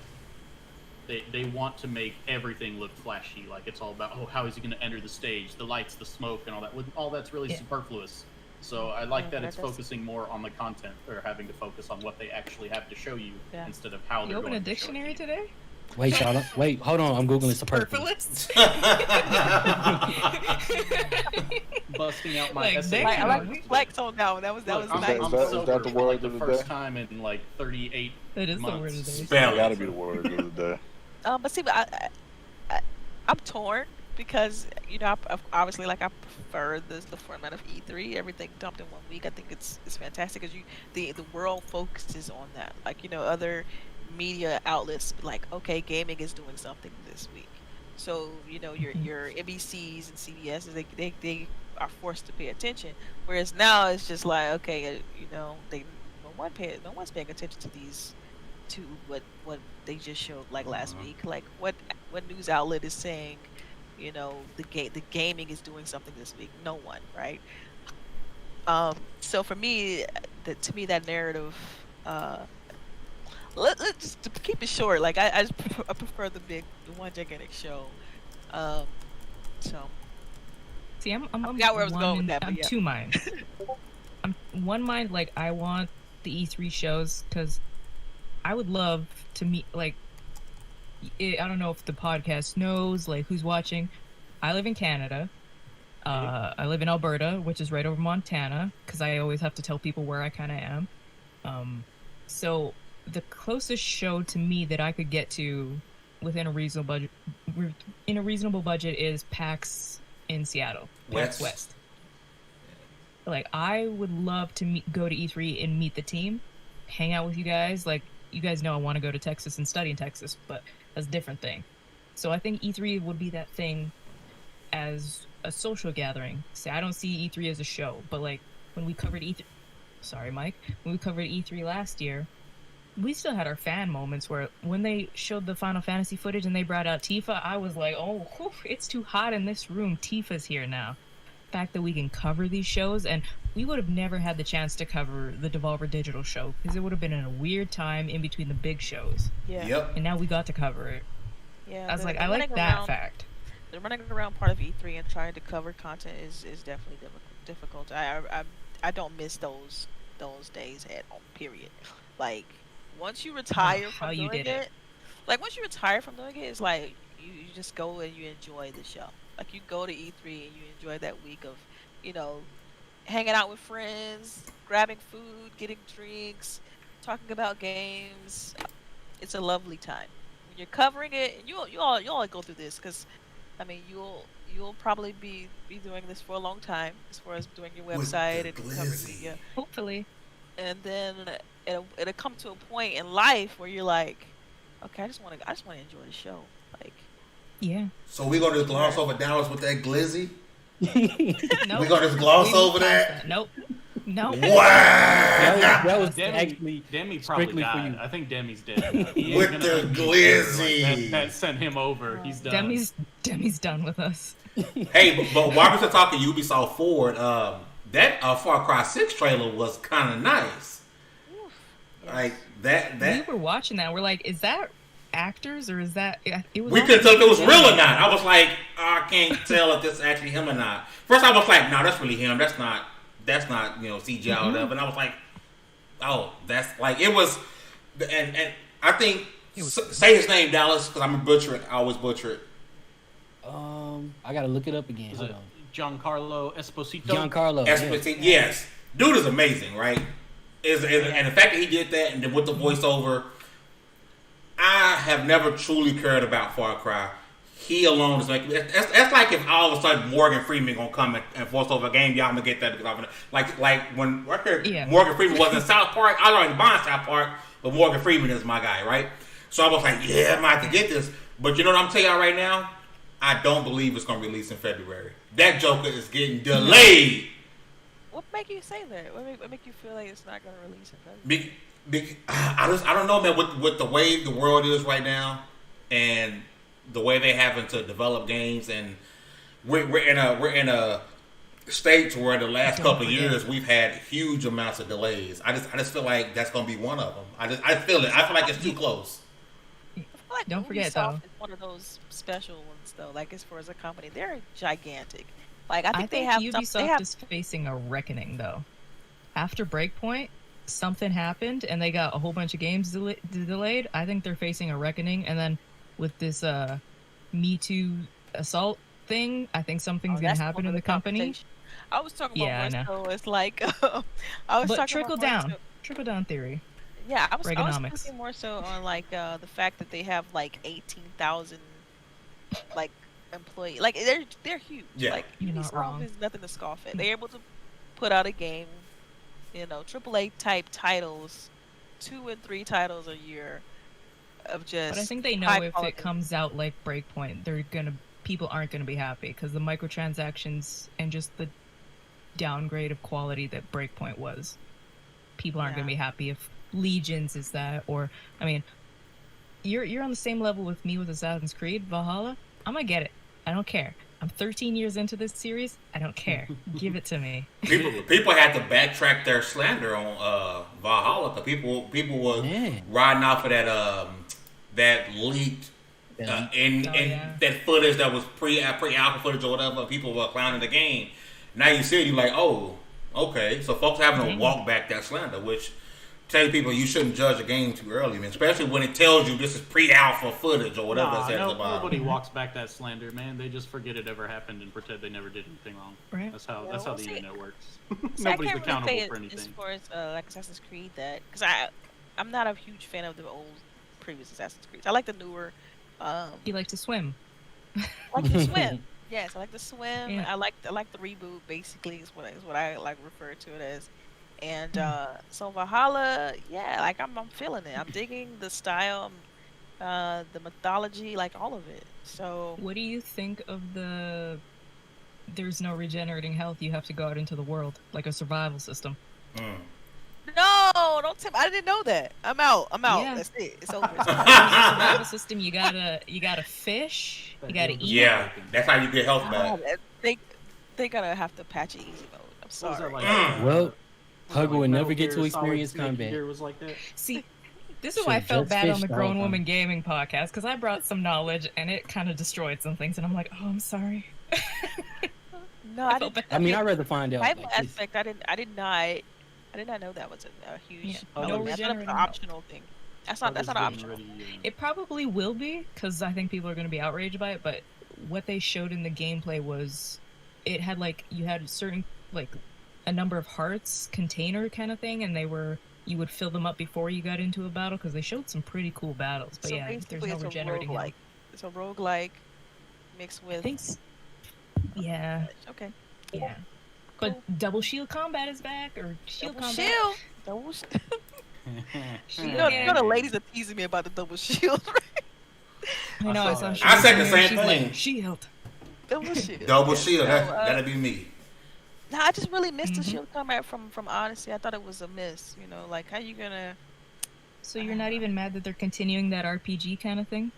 they want to make everything look flashy. Like it's all about, oh, how is he going to enter the stage, the lights, the smoke, and all that. With all that's really superfluous. So I like that it's focusing more on the content, or having to focus on what they actually have to show you instead of how You they're open going a to show it to dictionary you. today? Wait, y'all. Wait, hold on. I'm googling superfluous. Busting out my Like, essay. damn. I like reflex on that one. That was Look, nice. I'm Is that sober the for, like, word the of the first day? time in like 38 That is the months. word of the day. Spell Gotta it. be the word of the day. But see, I'm torn because you know, obviously, like I prefer the format of E3. Everything dumped in 1 week. I think it's fantastic because the world focuses on that. Like, you know, other media outlets like, okay, gaming is doing something this week. So you know, your NBCs and CBSs, they are forced to pay attention. Whereas now it's just like, okay, you know, no one's paying attention to what they just showed like last week. Like what news outlet is saying, you know, the gaming is doing something this week? No one, right? So for me, that narrative, let's just to keep it short. Like I prefer the one gigantic show. So See, I'm forgot where I was going with that, but I'm yeah. 2 minds. I'm 1 mind, like I want the E3 shows because I would love to meet, like, I don't know if the podcast knows, like, who's watching. I live in Canada. I live in Alberta, which is right over Montana, because I always have to tell people where I kind of am. So the closest show to me that I could get to within a reasonable budget is PAX in Seattle, PAX West. Like, I would love to go to E3 and meet the team, hang out with you guys. Like, you guys know I want to go to Texas and study in Texas, but that's a different thing. So I think E3 would be that thing as a social gathering. See, I don't see E3 as a show, but like when we covered E3, sorry, Mike, when we covered E3 last year, we still had our fan moments where when they showed the Final Fantasy footage and they brought out Tifa, I was like, oh, whew, it's too hot in this room. Tifa's here now. The fact that we can cover these shows, and we would have never had the chance to cover the Devolver Digital show because it would have been in a weird time in between the big shows. Yeah. Yep. And now we got to cover it. Yeah. I was like, I like that fact. The running around part of E3 and trying to cover content is definitely difficult. I don't miss those days at all. Period. Like, once you retire from doing it, like once you retire from doing it, it's like you just go and you enjoy the show. Like, you go to E3 and you enjoy that week of, you know, hanging out with friends, grabbing food, getting drinks, talking about games. It's a lovely time. When you're covering it, and you all go through this because, I mean, you'll probably be doing this for a long time as far as doing your website and covering media. Hopefully. And then it'll come to a point in life where you're like, okay, I just want to enjoy the show. Like, yeah. So we're gonna just gloss over Dallas with that glizzy? Nope. We're gonna just gloss over that? Nope. Wow. That was Demi, actually Demi probably strictly for died. you. I think Demi's dead. He ain't With gonna the undo glizzy. like that sent him over. He's done. Demi's done with us. Hey, but while we're still talking Ubisoft Forward, that Far Cry 6 trailer was kind of nice. Oof. Like that. We were watching that. We're like, is that actors or is that? It was We couldn't tell if it was real or not. I was like, I can't tell if this is actually him or not. First, I was like, no, that's really him. That's not CGI or whatever. And I was like, oh, that's like it was. And I think say his name, Dallas, because I'm a butcher it. I always butcher it. I gotta look it up again. Is Hold it on. Giancarlo Esposito? Giancarlo. Esposito, yes. Dude is amazing, right? And the fact that he did that and then with the voiceover, I have never truly cared about Far Cry. He alone is like that's like if all of a sudden Morgan Freeman gonna come and voice over a game. Y'all gonna get that because I'm like when I heard Morgan Freeman was in South Park. I already buying South Park, but Morgan Freeman is my guy, right? So I was like, yeah, I might have to get this. But you know what I'm telling y'all right now? I don't believe it's gonna release in February. That Joker is getting delayed. What make you say that? What make you feel like it's not gonna release in February? I don't know, man. With the way the world is right now, and the way they having to develop games, and we're in a state where the last couple of years we've had huge amounts of delays. I just feel like that's gonna be one of them. I feel it. I feel like it's too close. I feel like Don't forget, Ubisoft though. is one of those special ones, though. Like, as far as a company, they're gigantic. Like, I think Ubisoft is facing a reckoning, though. After Breakpoint, something happened, and they got a whole bunch of games delayed. I think they're facing a reckoning, and then with this Me Too assault thing, I think something's gonna happen in the company. I was talking about Yeah, more so it's like I was But talking trickle about down, trickle down theory. Yeah, I was Reaganomics. talking more so on like the fact that they have like 18,000 like employees. Like they're huge. Yeah. Like You're not Ubisoft wrong. is nothing to scoff at. They're able to put out a game, you know, AAA type titles, 2 and 3 titles a year of just. But I think they know high if quality. it comes out like Breakpoint, people aren't gonna be happy because the microtransactions and just the downgrade of quality that Breakpoint was. People aren't gonna be happy if Legions is that, or I mean, you're on the same level with me with Assassin's Creed Valhalla. I'm gonna get it. I don't care. I'm 13 years into this series. I don't care. Give it to me. People had to backtrack their slander on Valhalla because people were riding off of that leaked that footage that was pre-alpha footage or whatever. People were clowning the game. Now you see it, you're like, oh, okay. So folks having to walk back that slander, which tell people you shouldn't judge a game too early, man. Especially when it tells you this is pre-alpha footage or whatever. Nah, it says about nobody walks back that slander, man. They just forget it ever happened and pretend they never did anything wrong. Right. That's how the internet works. See, Nobody's I can't accountable really say for it anything. as far as like Assassin's Creed because I'm not a huge fan of the old previous Assassin's Creed. I like the newer. You like to swim. I like to swim. Yes, I like to swim. Yeah. I like the reboot. Basically, is what I like refer to it as. And so Valhalla, yeah, like I'm feeling it. I'm digging the style, the mythology, like all of it. So What do you think of there's no regenerating health, you have to go out into the world, like a survival system? no, don't tell me. I didn't know that. I'm out. Yeah. That's it. It's over. There's a survival system, you gotta fish, you gotta eat. Yeah, that's how you get health Oh, back. they gotta have to patch it easy mode. I'm What was sorry. that like? Well, Was that Hugger like would Metal never get to Gear Solid experience Snake combat. Eater was like that? See, this is why I Shit, felt just bad on fish the the Grown whole Woman Gaming podcast, because I brought some knowledge and it kind of destroyed some things, and I'm like, oh, I'm sorry. No, I felt didn't. bad. I mean, I'd rather find out. Survival Like, this. aspect. I did not know that was a huge. Yeah. Oh, No that's not regenerating an health. optional thing. That's I not was optional. getting ready, It probably will be, because I think people are going to be outraged by it, but what they showed in the gameplay was it had, like, you had certain, like, a number of hearts container kind of thing, and you would fill them up before you got into a battle, because they showed some pretty cool battles. But So yeah, there's basically, no it's a regenerating health. roguelike. It's a roguelike mixed with. Thanks. Yeah, Okay. yeah. But double shield combat is back, or shield Double combat. shield. Double shield. Shield You know the combat. ladies are teasing me about the double shield. I know. I saw saw. that. I said the Shield same She's like, thing. shield. Double shield. Double Yes. shield. So, That'd be me. no, I just really missed the Mhm. shield combat from Odyssey. I thought it was a miss. You know, like how you gonna? So you're not even mad that they're continuing that RPG kind of thing?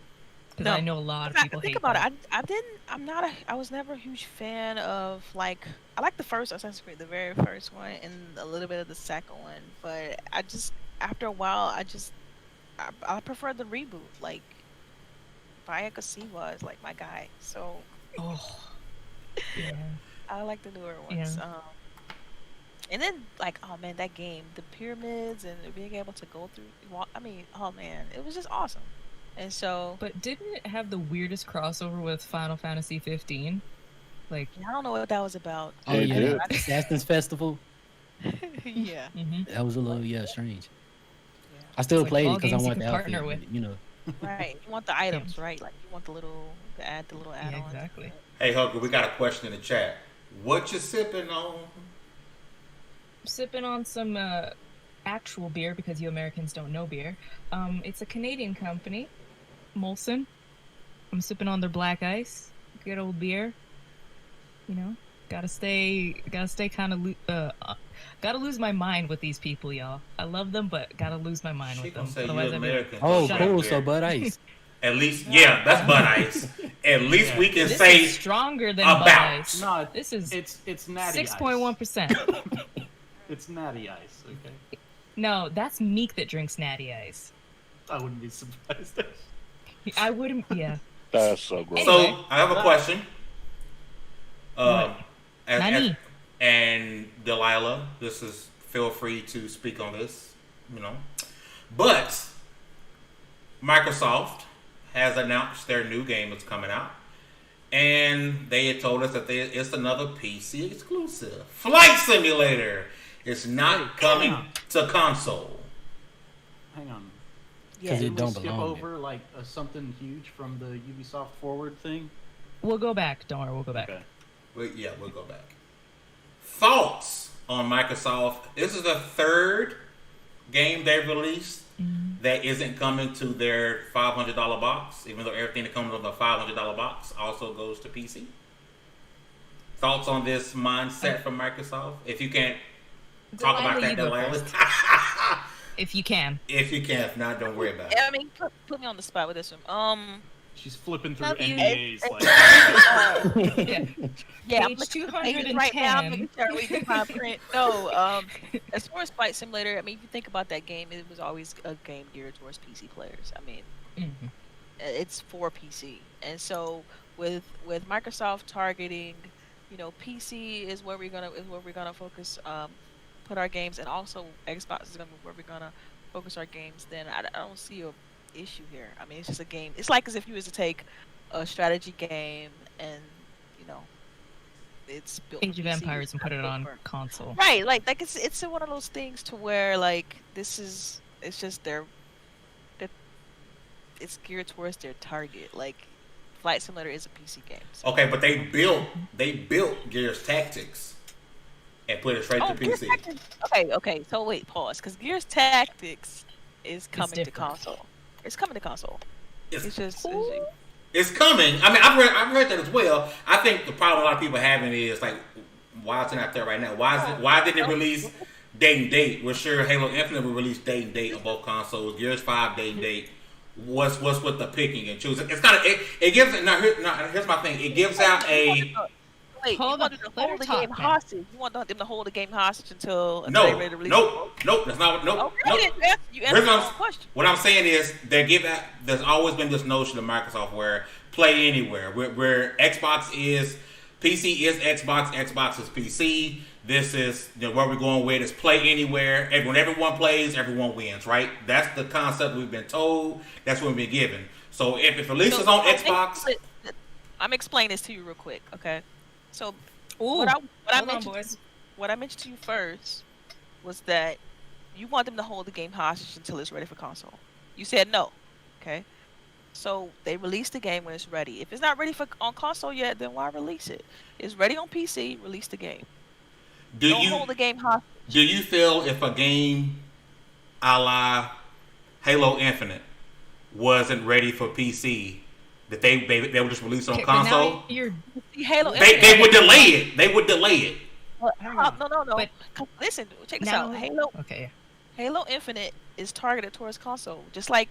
Because No. I know a lot of I- people think hate about that. it. I didn't. I'm not a. I was never a huge fan of like. I like the first Assassin's Creed, the very first one, and a little bit of the second one. But I just after a while, I prefer the reboot. Like Bayekasiwa is like my guy, so Oh. Yeah. I like the newer ones. Yeah. And then like, oh man, that game, the pyramids and being able to go through. I mean, oh man, it was just awesome. And so, But didn't it have the weirdest crossover with Final Fantasy 15? Like, I don't know what that was about. Oh It yeah, did. the Assassin's Festival. Yeah. That was a little strange. Yeah. I still It's like played it ball because I games you want can the partner outfit. with. You know. Right. You want the items, right? Like you want the little, add the little add-ons. yeah, exactly. Hey, Hugger, we got a question in the chat. What you sipping on? Sipping on some actual beer, because you Americans don't know beer. It's a Canadian company, Molson. I'm sipping on their black ice. Good old beer. You know, gotta stay kind of gotta lose my mind with these people, y'all. I love them, but gotta lose my mind She with gonna them. say you Otherwise, I'd be like, American. Oh, Shut cool. up, So beer. Bud Ice. At least, yeah, that's Bud Ice. At least we can this say is stronger than about. Bud Ice. No, This is it's natty ice. 6.1%. It's natty ice. Okay, No, that's Meek that drinks Natty Ice. I wouldn't be surprised. I wouldn't. Yeah. That's so gross. Anyway. So I have a question. Nani? And Delilah, feel free to speak on this, you know. But Microsoft has announced their new game is coming out, and they had told us that it's another PC exclusive. Flight Simulator is not coming to console. Hang on. Yeah. Because it Didn't we don't skip belong over like something huge from the Ubisoft Forward thing? We'll go back. Don't worry, we'll go back. Okay. We'll go back. Thoughts on Microsoft? This is the third game they've released that isn't coming to their $500 box, even though everything that comes with a $500 box also goes to PC. Thoughts on this mindset from Microsoft? If you can't talk about that, you go Delilah. first. If you can. If you can, if not, don't worry about it. I mean, put me on the spot with this one. She's flipping through Love you. NDAs like Yeah. Yeah, I'm Page looking at the pages right now. I'm 210. making sure I read the fine print. No, as far as Flight Simulator, I mean, if you think about that game, it was always a game geared towards PC players. I mean, Mhm. it's for PC, and so with Microsoft targeting, you know, PC is where we're gonna focus. put our games, and also Xbox is gonna be where we're gonna focus our games, then I don't see a issue here. I mean, it's just a game. It's like as if you was to take a strategy game and you know it's built Age for of PC, Empires and put it on for- console. Right, like it's one of those things to where like it's just it's geared towards their target. Like Flight Simulator is a PC game. So. Okay, but they built Gears Tactics and put it straight to Gears PC. Tactics. Okay. So wait, pause, because Gears Tactics is coming to different. console. It's coming to console. It's- It's It's coming. I mean, I've read that as well. I think the problem a lot of people are having is like, why is it not there right now? Why didn't it release date and date? We're sure Halo Infinite will release date and date on both consoles. Gears 5 date and date. What's with the picking and choosing? It's kind of it gives it. Here's my thing. It gives out a. Wait, Hold you want up, them to let her hold the talk, game man. hostage? You want them to hold the game hostage until they're No, ready to release nope. That's not. Nope. Okay, Nope. you answered the Here's wrong question. what I'm saying is they give out. There's always been this notion of Microsoft where play anywhere. Where Xbox is PC is Xbox. Xbox is PC. This is where we're going with is play anywhere. When everyone plays, everyone wins. Right? That's the concept we've been told. That's what we've been given. So if it releases on Xbox, I'm explaining this to you real quick, okay? So Ooh, what I hold on, mentioned, boys. what I mentioned to you first was that you want them to hold the game hostage until it's ready for console. You said no, okay? So they release the game when it's ready. If it's not ready on console yet, then why release it? It's ready on PC. Release the game. Don't hold the game hostage. Do you feel if a game a la Halo Infinite wasn't ready for PC, that they would just release it on Okay, but now console? you're See, Halo. They would delay it. They would delay it. No. But 'Cause listen, check this now- out. okay. Halo Infinite is targeted towards console, just like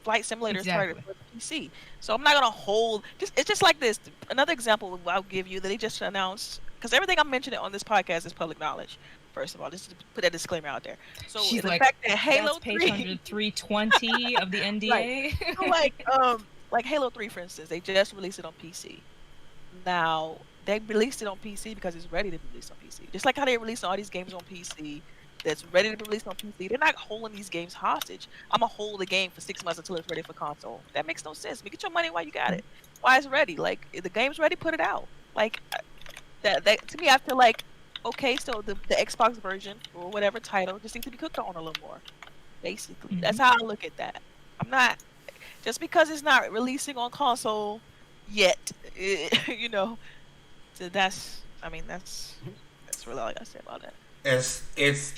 Flight Simulator is targeted towards PC. So I'm not gonna hold. It's just like this. Another example I'll give you that they just announced, because everything I'm mentioning on this podcast is public knowledge. First of all, just to put that disclaimer out there. So She's the like, fact that Halo That's page 3, 320 of the NDA. like Halo 3, for instance, they just released it on PC. Now they released it on PC because it's ready to be released on PC. Just like how they released all these games on PC. That's ready to be released on PC. They're not holding these games hostage. I'm gonna hold the game for 6 months until it's ready for console. That makes no sense. Get your money while you got it. Why it's ready? Like if the game's ready, put it out. Like that to me, I feel like okay, so the Xbox version or whatever title just needs to be cooked on a little more. Basically, that's how I look at that. I'm not just because it's not releasing on console yet. So that's really all I gotta say about that. It's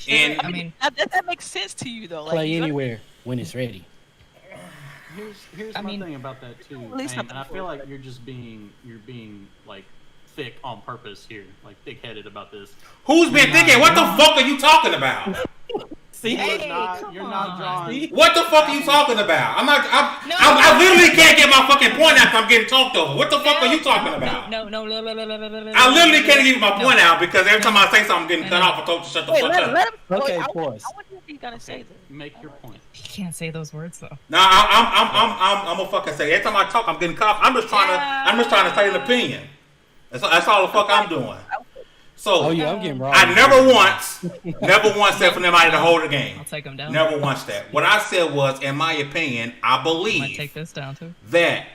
in. I mean, that makes sense to you though. Like, Play anywhere when it's ready. Here's I my mean- thing about that too, Release and something I for feel it. like you're being like thick on purpose here, like thick-headed about this. Who's been thinking? What the fuck are you talking about? See, Hey, you're come not on. drawing. What the fuck are you talking about? No. I literally can't get my fucking point out if I'm getting talked over. What the fuck are you talking about? No. I literally can't get my point out because every time I say something, I'm getting cut off or told to shut the Wait, fuck up. let him. Okay, I pause. want to see what he's gonna say. Then. Make your point. He can't say those words though. No, I'm gonna fucking say every time I talk, I'm getting cut off. I'm just trying to say an opinion. That's all the fuck I'm doing. So Oh yeah, I'm getting wrong. I never once said for anybody to hold the game. I'll take him down. Never once that. What I said was, in my opinion, I Might believe take this down too. that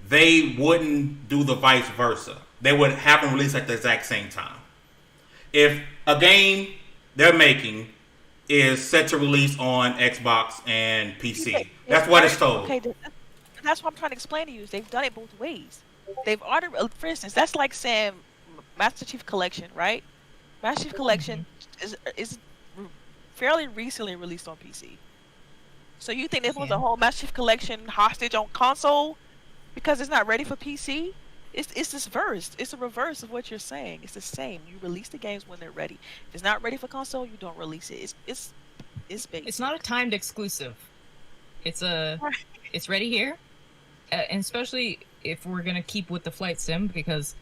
they wouldn't do the vice versa. They would have them release at the exact same time. If a game they're making is set to release on Xbox and PC, that's what it's told. Okay, that's what I'm trying to explain to you. Is they've done it both ways. They've ordered, for instance, that's like saying Master Chief Collection, right? Master Chief Collection is fairly recently released on PC. So you think they put the whole Master Chief Collection hostage on console because it's not ready for PC? It's this verse. It's a reverse of what you're saying. It's the same. You release the games when they're ready. If it's not ready for console, you don't release it. It's basic. It's not a timed exclusive. It's ready here, and especially if we're gonna keep with the Flight Sim, because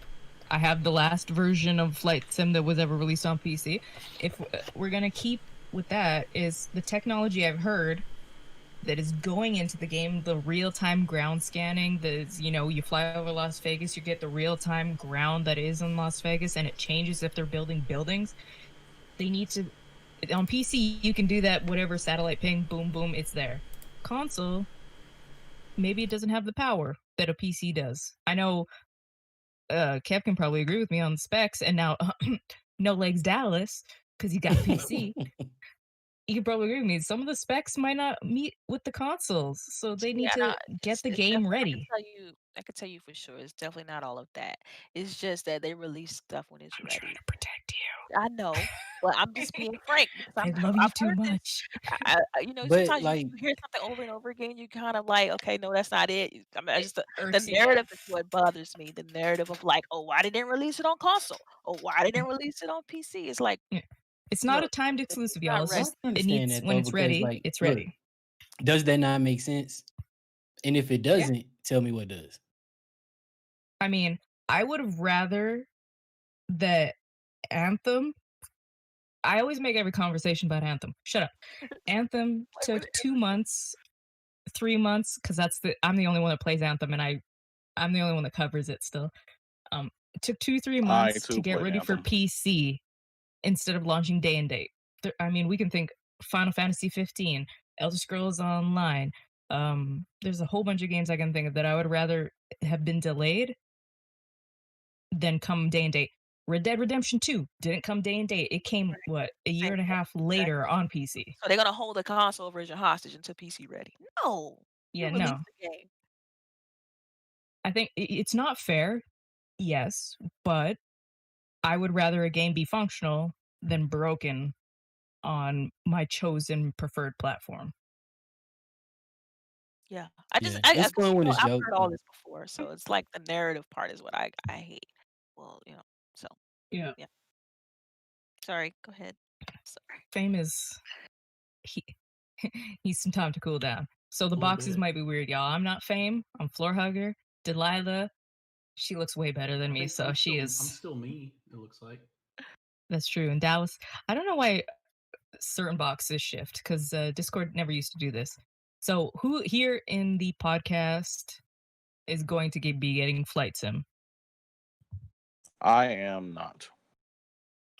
I have the last version of Flight Sim that was ever released on PC. If we're gonna keep with that, is the technology I've heard that is going into the game, the real-time ground scanning. You fly over Las Vegas, you get the real-time ground that is in Las Vegas, and it changes if they're building buildings. They need to On PC, you can do that, whatever satellite ping, boom, boom, it's there. Console, maybe it doesn't have the power that a PC does. I know Kev can probably agree with me on the specs, and now no legs Dallas, because you got PC. You can probably agree with me. Some of the specs might not meet with the consoles, so they need to get the game ready. I can tell you for sure, it's definitely not all of that. It's just that they release stuff when it's I'm ready. trying to protect you. I know, but I'm just being frank because I love I've you too heard this. much. You know, But sometimes like, you hear something over and over again, you kind of like, okay, no, that's not it. I mean, it's just the Irks you. narrative is what bothers me. The narrative of like, oh, why they didn't release it on console? Oh, why they didn't release it on PC? It's like, Yeah. It's not a look, timed it's exclusive, not y'all. It's ready. just I it understand needs that when though, it's because ready. like, It's look, ready. does that not make sense? And if it doesn't, tell me what does. I mean, I would have rather that Anthem. I always make every conversation about Anthem. Shut up. Anthem took 2 months, 3 months, because I'm the only one that plays Anthem, and I'm the only one that covers it still. It took 2-3 months to get ready for PC instead of launching day and date. I mean, we can think Final Fantasy 15, Elder Scrolls Online. There's a whole bunch of games I can think of that I would rather have been delayed than come day and date. Red Dead Redemption 2 didn't come day and date. It came, what, a year and a half later on PC. So they're gonna hold the console version hostage until PC ready. No. Yeah, You release no. the game. I think it's not fair, yes, but I would rather a game be functional than broken on my chosen preferred platform. Yeah, I just Yeah, it's fun when it's I've joke. heard all this before, so it's like the narrative part is what I hate. Well, you know, so Yeah. sorry. Go ahead. Sorry. Fame is he needs some time to cool down. So the A little boxes bit. might be weird, y'all. I'm not Fame. I'm Floor Hugger. Delilah, she looks way better than me, so I'm is. still me. It looks like. That's true. In Dallas, I don't know why certain boxes shift because Discord never used to do this. So who here in the podcast is going to be getting Flight Sim? I am not.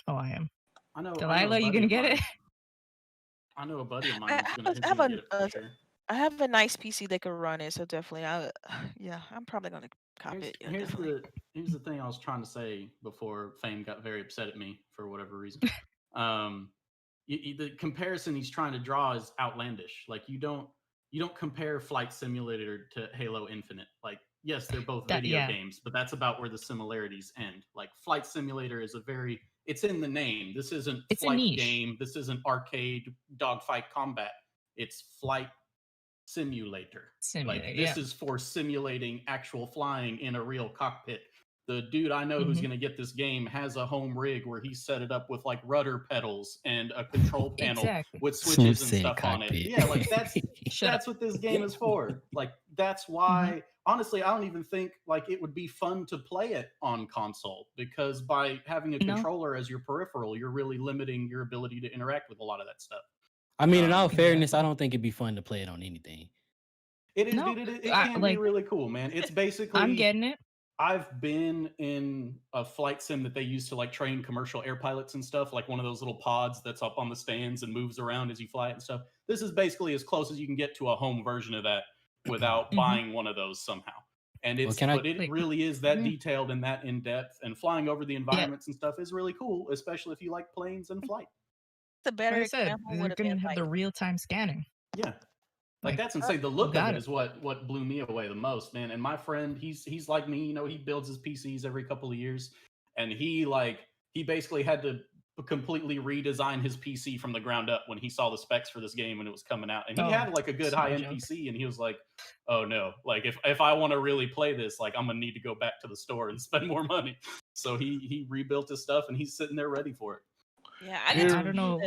Oh, I am. I know. Delilah, you gonna get it? I know a buddy of mine I who's gonna get it for sure. I have a nice PC that can run it, so definitely, I'm probably gonna cop it. Yeah, Here's definitely. the thing I was trying to say before Fame got very upset at me for whatever reason. The comparison he's trying to draw is outlandish. Like you don't compare Flight Simulator to Halo Infinite. Like yes, they're both video games, but that's about where the similarities end. Like Flight Simulator is it's in the name. This isn't flight game. This isn't arcade dogfight combat. It's flight simulator. Like this is for simulating actual flying in a real cockpit. The dude I know who's going to get this game has a home rig where he set it up with like rudder pedals and a control panel with switches and stuff on it. Yeah, like that's what this game is for. Like that's why honestly I don't even think like it would be fun to play it on console because by having a controller as your peripheral, you're really limiting your ability to interact with a lot of that stuff. I mean, in all fairness, I don't think it'd be fun to play it on anything. It is, dude. It can be really cool, man. It's basically. I'm getting it. I've been in a flight sim that they use to like train commercial air pilots and stuff, like one of those little pods that's up on the stands and moves around as you fly it and stuff. This is basically as close as you can get to a home version of that without buying one of those somehow. And it really is that detailed and that in depth, and flying over the environments and stuff is really cool, especially if you like planes and flight. The better example they're going to have the real-time scanning. Yeah. Like that's insane. The look of it is what blew me away the most, man. And my friend, he's like me, you know, he builds his PCs every couple of years, and he basically had to completely redesign his PC from the ground up when he saw the specs for this game when it was coming out. And he had like a good high-end PC, and he was like, "Oh no, like if I want to really play this, like I'm gonna need to go back to the store and spend more money." So he rebuilt his stuff, and he's sitting there ready for it. Yeah, I don't know.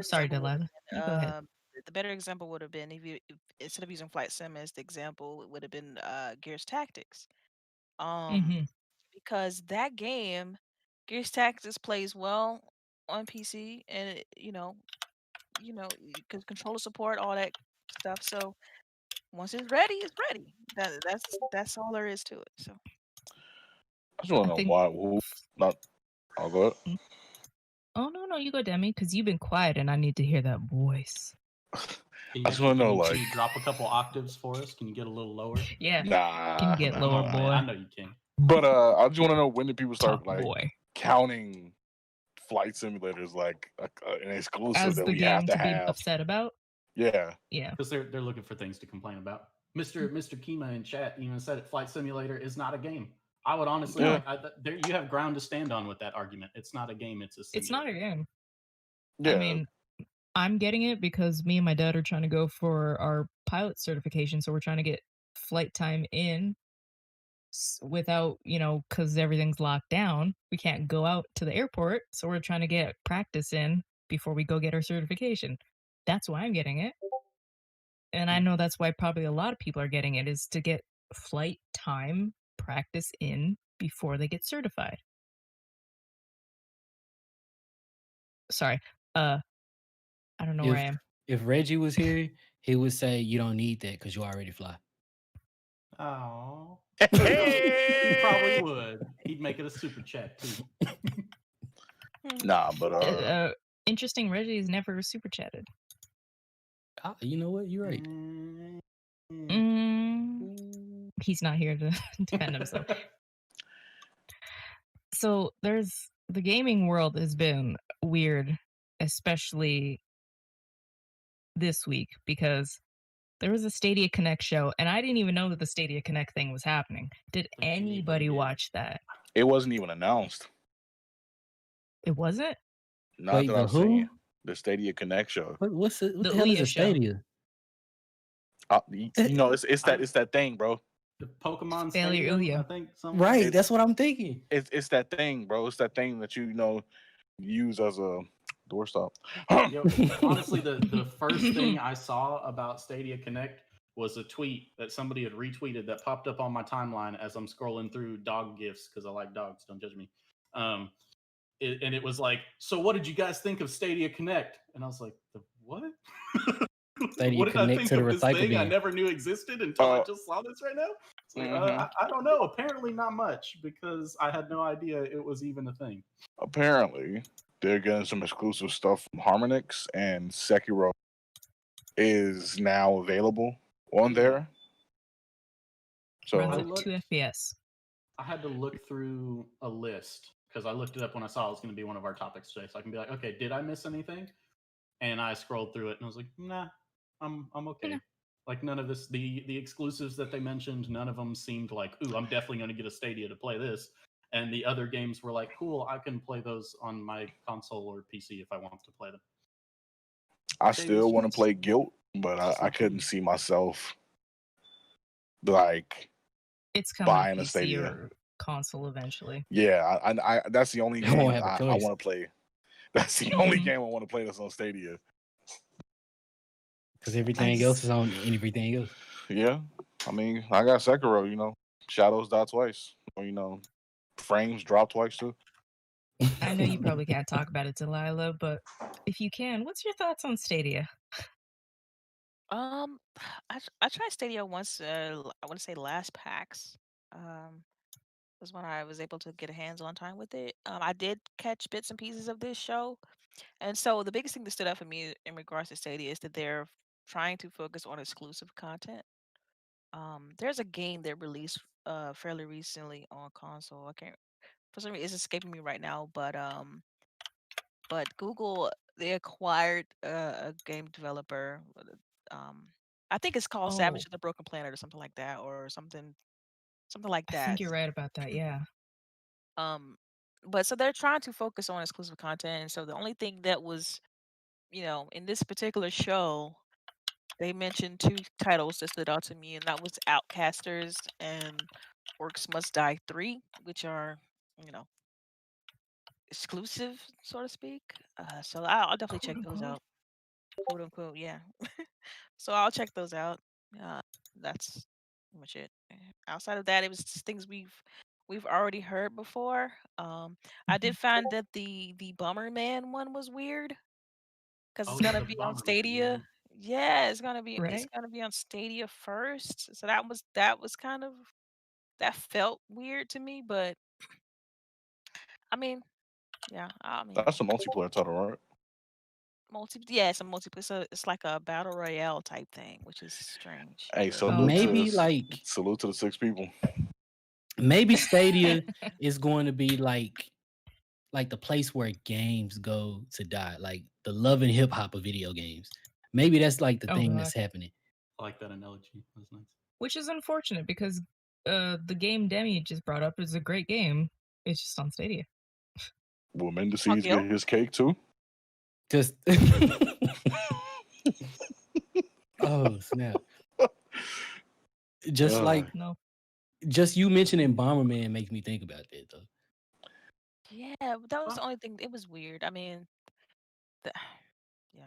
Sorry, Delilah. Go ahead. The better example would have been if instead of using Flight Sim as the example, it would have been Gears Tactics. Because that game, Gears Tactics plays well on PC, and you because controller support, all that stuff. So once it's ready, it's ready. That's all there is to it. So I just want to know why. Not. I'll go ahead. Oh no, you go, Demi, because you've been quiet and I need to hear that voice. I just want to know, can like, you drop a couple octaves for us? Can you get a little lower? Yeah. nah, Can you get nah. lower, Come on, man. boy? I know you can. But I just want to know, when do people start Top like boy. counting Flight Simulators like an exclusive As that the we have game to to be have? upset about. Yeah. Yeah. Because they're looking for things to complain about. Mr. Kima in chat even said it. Flight Simulator is not a game. I would honestly Yeah. there you have ground to stand on with that argument. It's not a game. It's a simulator. It's not a game. Yeah. I mean, I'm getting it because me and my dad are trying to go for our pilot certification, so we're trying to get flight time in without, because everything's locked down. We can't go out to the airport, so we're trying to get practice in before we go get our certification. That's why I'm getting it. And I know that's why probably a lot of people are getting it, is to get flight time practice in before they get certified. Sorry. I don't know where I am. If Reggie was here, he would say you don't need that because you already fly. Oh. He probably would. He'd make it a super chat too. Nah, but interesting. Reggie's never super chatted. You know what? You're right. He's not here to defend himself. So the gaming world has been weird, especially this week, because there was a Stadia Connect show, and I didn't even know that the Stadia Connect thing was happening. Did anybody watch that? it wasn't even announced. It wasn't? Not Wait, that the I've who? seen. The Stadia Connect show. What The the hell is Ouya a show. Stadia? It's that thing, bro. The Pokemon Failure Stadium, Ouya. I think. Something Right, It's- that's what I'm thinking. It's that thing, bro. It's that thing that use as a doorstop. Yo, honestly, the first thing I saw about Stadia Connect was a tweet that somebody had retweeted that popped up on my timeline as I'm scrolling through dog gifs, because I like dogs. Don't judge me. And it was like, so what did you guys think of Stadia Connect? And I was like, the what? Stadia What did I Connect think to the of this recycle thing I bin. never knew existed until I just saw this right now? It's like, Mhm. I don't know. Apparently not much, because I had no idea it was even a thing. Apparently, they're getting some exclusive stuff from Harmonix, and Sekiro is now available on there. So Runs at 2 FPS. I had to look through a list because I looked it up when I saw it was going to be one of our topics today, so I can be like, okay, did I miss anything? And I scrolled through it and I was like, nah, I'm okay. Yeah. Like, none of this, the exclusives that they mentioned, none of them seemed like, ooh, I'm definitely going to get a Stadia to play this. And the other games were like, cool, I can play those on my console or PC if I want to play them. I still want to play Guilt, but I couldn't see myself like it's coming buying to a PC Stadia or console eventually. Yeah, I that's the only I won't game have a I choice. want to play. That's the only game I want to play that's on Stadia. Because everything else is on everything else. Yeah, I mean, I got Sekiro. Shadows die twice. Frames drop twice too. I know you probably can't talk about it, Delilah, but if you can, what's your thoughts on Stadia? I tried Stadia once. I want to say last PAX. Was when I was able to get a hands-on time with it. I did catch bits and pieces of this show, and so the biggest thing that stood out for me in regards to Stadia is that they're trying to focus on exclusive content. There's a game that released fairly recently on console. I can't, for some reason, it's escaping me right now, but Google, they acquired a game developer. I think it's called Savage of the Broken Planet or something like that, or something like I that. think you're right about that, yeah. But so they're trying to focus on exclusive content, and so the only thing that was, in this particular show, they mentioned two titles that stood out to me, and that was Outcasters and Orcs Must Die 3, which are, exclusive, so to speak. So I'll definitely check those out. Quote unquote, yeah. So I'll check those out. That's pretty much it. Outside of that, it was just things we've already heard before. I did find that the Bummerman one was weird because it's gonna be on Stadia. Yeah, it's gonna be on Stadia first. So that was kind of, that felt weird to me, but I mean, Yeah, I mean, That's a multiplayer title, right? yeah, it's a multiplayer. So it's like a battle royale type thing, which is strange. Hey, but- Maybe salute to the 6 people. maybe Stadia is going to be like the place where games go to die, like the love and hip hop of video games. Maybe that's like the thing that's happening. I like that analogy. That's nice. Which is unfortunate because the game Demi just brought up is a great game. It's just on Stadia. Will Mendeces get his cake too? Just oh snap! Just like no, just you mentioning Bomberman makes me think about that though. Yeah, but that was the only thing. It was weird. I mean, yeah,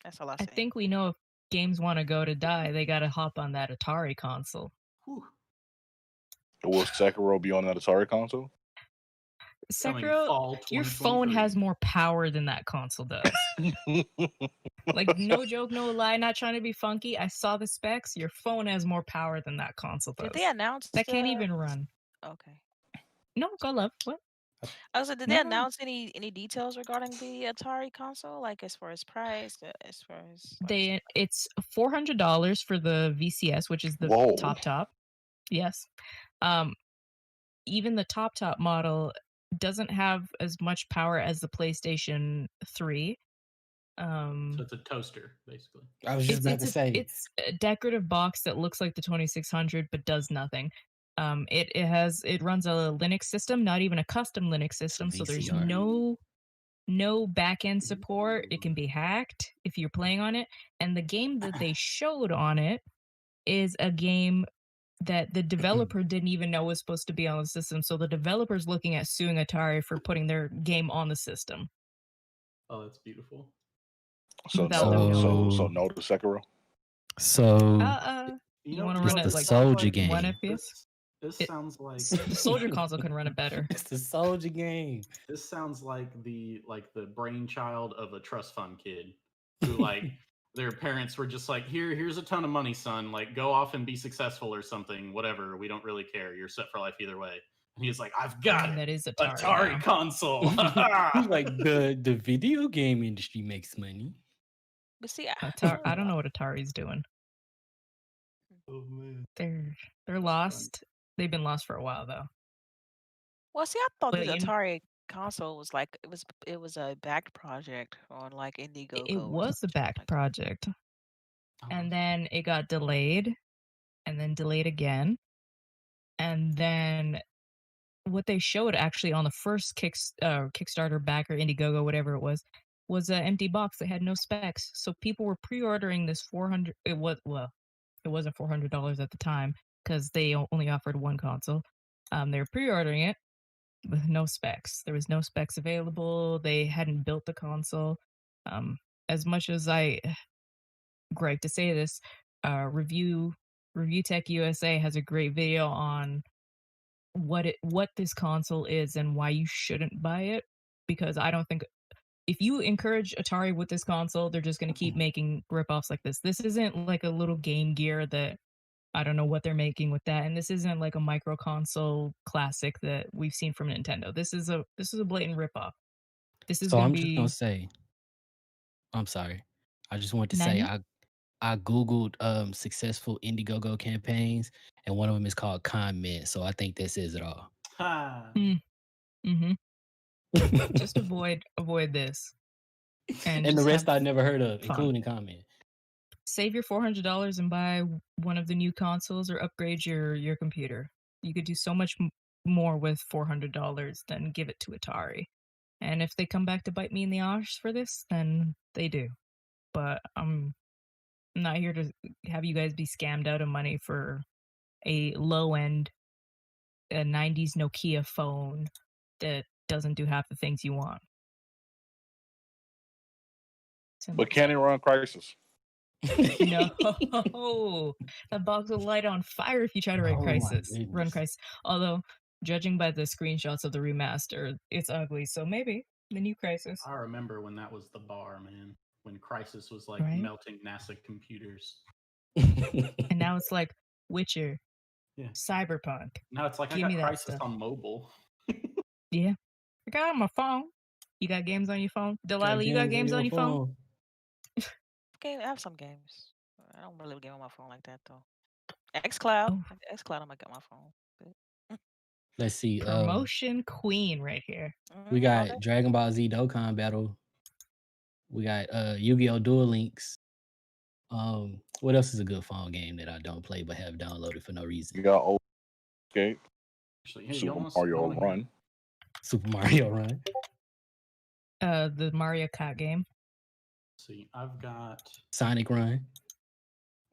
that's all I say. I think we know if games want to go to die, they got to hop on that Atari console. Will Sekiro be on that Atari console? Sekiro, your phone has more power than that console does. Like, no joke, no lie, not trying to be funky. I saw the specs. Your phone has more power than that console does. Did they announce that can't even run? Okay. No, go love. What? I was like, did they announce any details regarding the Atari console, like as far as price, as far as it's $400 for the VCS, which is the top. Yes. Even the top model doesn't have as much power as the PlayStation 3. So it's a toaster, basically. I was just about to say it's a decorative box that looks like the 2600 but does nothing. It runs a Linux system, not even a custom Linux system, so there's no back-end support. It can be hacked if you're playing on it. And the game that they showed on it is a game that the developer didn't even know was supposed to be on the system. So the developer's looking at suing Atari for putting their game on the system. Oh, that's beautiful. So no to Sekiro. So you want to run it the like Soldier game. 1 FPS? This sounds like the Soldier console can run it better. It's the Soldier game. This sounds like the brainchild of a trust fund kid who their parents were just like, here's a ton of money, son. Like, go off and be successful or something. Whatever. We don't really care. You're set for life either way. And he's like, I've got it. That is Atari console. Like the video game industry makes money. But see, I don't know what Atari's doing. Oh man, they're lost. They've been lost for a while though. Well, see, I thought the Atari console was like it was a backed project on like Indiegogo. It was a backed project, and then it got delayed, and then delayed again, and then what they showed actually on the first Kickstarter backer, Indiegogo, whatever it was an empty box that had no specs. So people were pre-ordering this $400. It wasn't $400 at the time because they only offered one console. They were pre-ordering it with no specs. There was no specs available. They hadn't built the console. As much as I gripe to say this, Review Tech USA has a great video on what this console is and why you shouldn't buy it, because I don't think if you encourage Atari with this console, they're just going to keep making ripoffs like this. This isn't like a little Game Gear that I don't know what they're making with that, and this isn't like a micro console classic that we've seen from Nintendo. This is a blatant ripoff. This is just gonna say, I'm sorry. I just wanted to say I googled successful Indiegogo campaigns, and one of them is called Comment. So I think that says it all. Just avoid this. And the rest I never heard of, including Comment. Save your $400 and buy one of the new consoles or upgrade your computer. You could do so much more with $400 than give it to Atari. And if they come back to bite me in the arse for this, then they do. But I'm not here to have you guys be scammed out of money for a low-end 90s Nokia phone that doesn't do half the things you want. But can it run Crisis? No, that box will light on fire if you try to run Crisis. Although, judging by the screenshots of the remaster, it's ugly. So maybe the new Crisis. I remember when that was the bar, man. When Crisis was melting NASA computers. And now it's like Witcher, Cyberpunk. Now it's like I got Crisis on mobile. Yeah, I got it on my phone. You got games on your phone? Got Delilah, you got games on your phone? Okay, I have some games. I don't really game on my phone like that though. XCloud. Oh. XCloud on my phone. But... Let's see. Promotion queen right here. We got Dragon Ball Z Dokkan Battle. We got Yu-Gi-Oh! Duel Links. What else is a good phone game that I don't play but have downloaded for no reason? You got Old Skate, Actually, hey, Super you Mario almost Run. Super Mario Run. The Mario Kart game. See, I've got Sonic Run.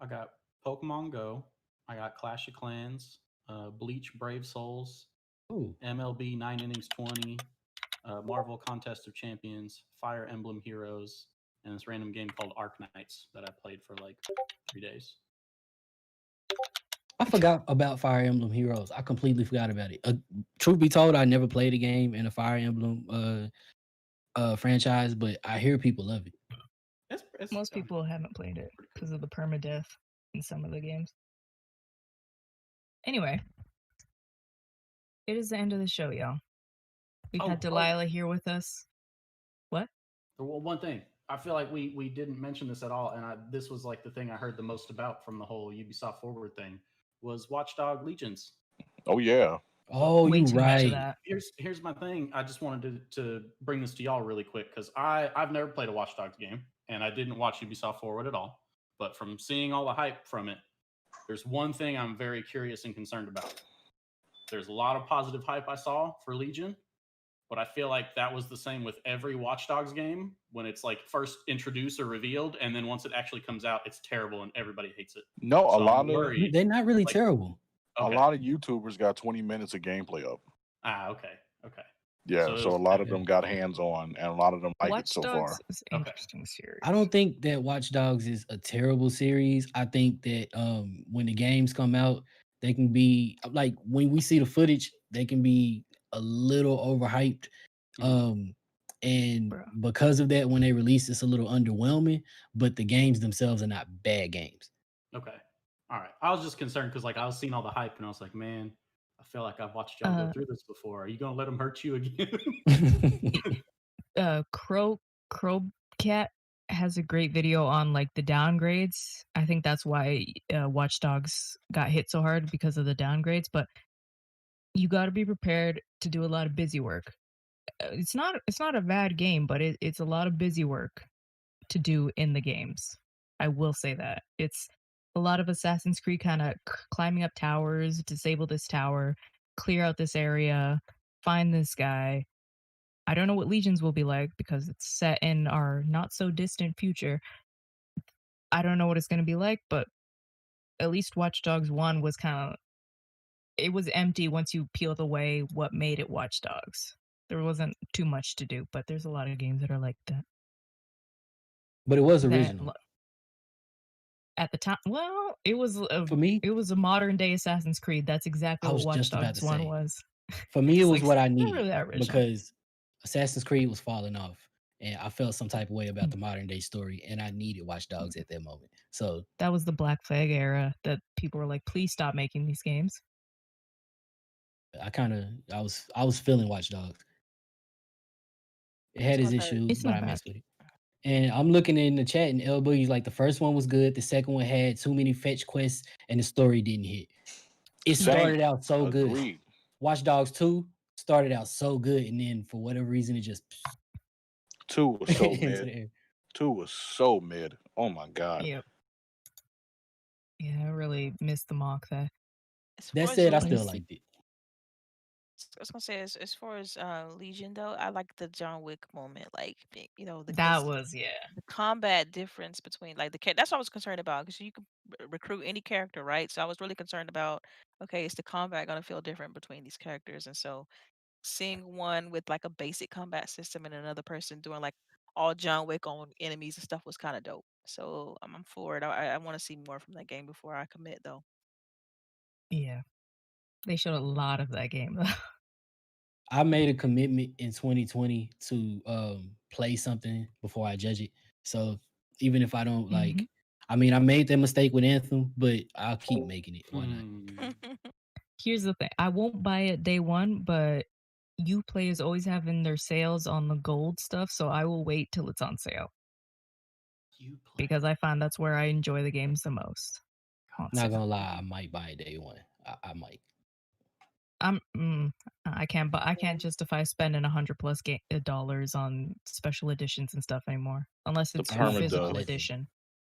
I got Pokemon Go. I got Clash of Clans, Bleach Brave Souls, Ooh. MLB 9 Innings 20, Marvel Contest of Champions, Fire Emblem Heroes, and this random game called Arc Knights that I played for like 3 days. I forgot about Fire Emblem Heroes. I completely forgot about it. Truth be told, I never played a game in a Fire Emblem franchise, but I hear people love it. Most people haven't played it because of the permadeath in some of the games. Anyway, it is the end of the show, y'all. We've had Delilah here with us. What? Well, one thing. I feel like we didn't mention this at all, and this was like the thing I heard the most about from the whole Ubisoft Forward thing was Watchdog Legions. Oh yeah. Oh, Way you too much of right. that. Here's my thing. I just wanted to bring this to y'all really quick because I've never played a Watch Dogs game and I didn't watch Ubisoft Forward at all. But from seeing all the hype from it, there's one thing I'm very curious and concerned about. There's a lot of positive hype I saw for Legion, but I feel like that was the same with every Watch Dogs game when it's like first introduced or revealed, and then once it actually comes out, it's terrible and everybody hates it. No, So a lot I'm worried. They're not really terrible. A lot of YouTubers got 20 minutes of gameplay up. Okay. Yeah, so a lot of them got hands on, and a lot of them like Watch it so Dogs far. is an interesting series. I don't think that Watch Dogs is a terrible series. I think that when the games come out, they can be like when we see the footage, they can be a little overhyped. And because of that, when they release, it's a little underwhelming. But the games themselves are not bad games. Okay. All right. I was just concerned because like I was seeing all the hype and I was like, man, I feel like I've watched y'all go through this before. Are you gonna let them hurt you again? Crowcat has a great video on like the downgrades. I think that's why Watch Dogs got hit so hard because of the downgrades. But you got to be prepared to do a lot of busy work. It's not a bad game, but it's a lot of busy work to do in the games. I will say that it's a lot of Assassin's Creed kind of climbing up towers, disable this tower, clear out this area, find this guy. I don't know what Legions will be like because it's set in our not so distant future. I don't know what it's going to be like, but at least Watch Dogs 1 was it was empty once you peeled away what made it Watch Dogs. There wasn't too much to do, but there's a lot of games that are like that. But it was original. At the time, well, it was for me. It was a modern day Assassin's Creed. That's exactly what Watch Dogs 1 was. For me, it was like, what I needed really because Assassin's Creed was falling off, and I felt some type of way about the modern day story, and I needed Watch Dogs at that moment. So that was the Black Flag era that people were like, "Please stop making these games." I was feeling Watch Dogs. It had its issues, but I messed with it. And I'm looking in the chat, and LB's like, the first one was good. The second one had too many fetch quests, and the story didn't hit. It started out so good. Watch Dogs 2 started out so good, and then for whatever reason, it just 2 was so mid. 2 was so mid. Oh my god. Yep. Yeah, I really missed the mark there. That said, I still liked it. I was gonna say, as far as Legion though, I like the John Wick moment, like the combat difference between like that's what I was concerned about because you can recruit any character, right? So I was really concerned about is the combat gonna feel different between these characters, and so seeing one with like a basic combat system and another person doing like all John Wick on enemies and stuff was kind of dope. So I'm for it. I want to see more from that game before I commit though. Yeah, they showed a lot of that game. I made a commitment in 2020 to play something before I judge it. So even if I don't like, I mean, I made that mistake with Anthem, but I'll keep making it. Why not? Here's the thing: I won't buy it day one, but Uplay is always having their sales on the gold stuff, so I will wait till it's on sale because I find that's where I enjoy the games the most. Not gonna lie, I might buy it day one. I might. I can't justify spending $100+ dollars on special editions and stuff anymore, unless it's a perma physical does. edition.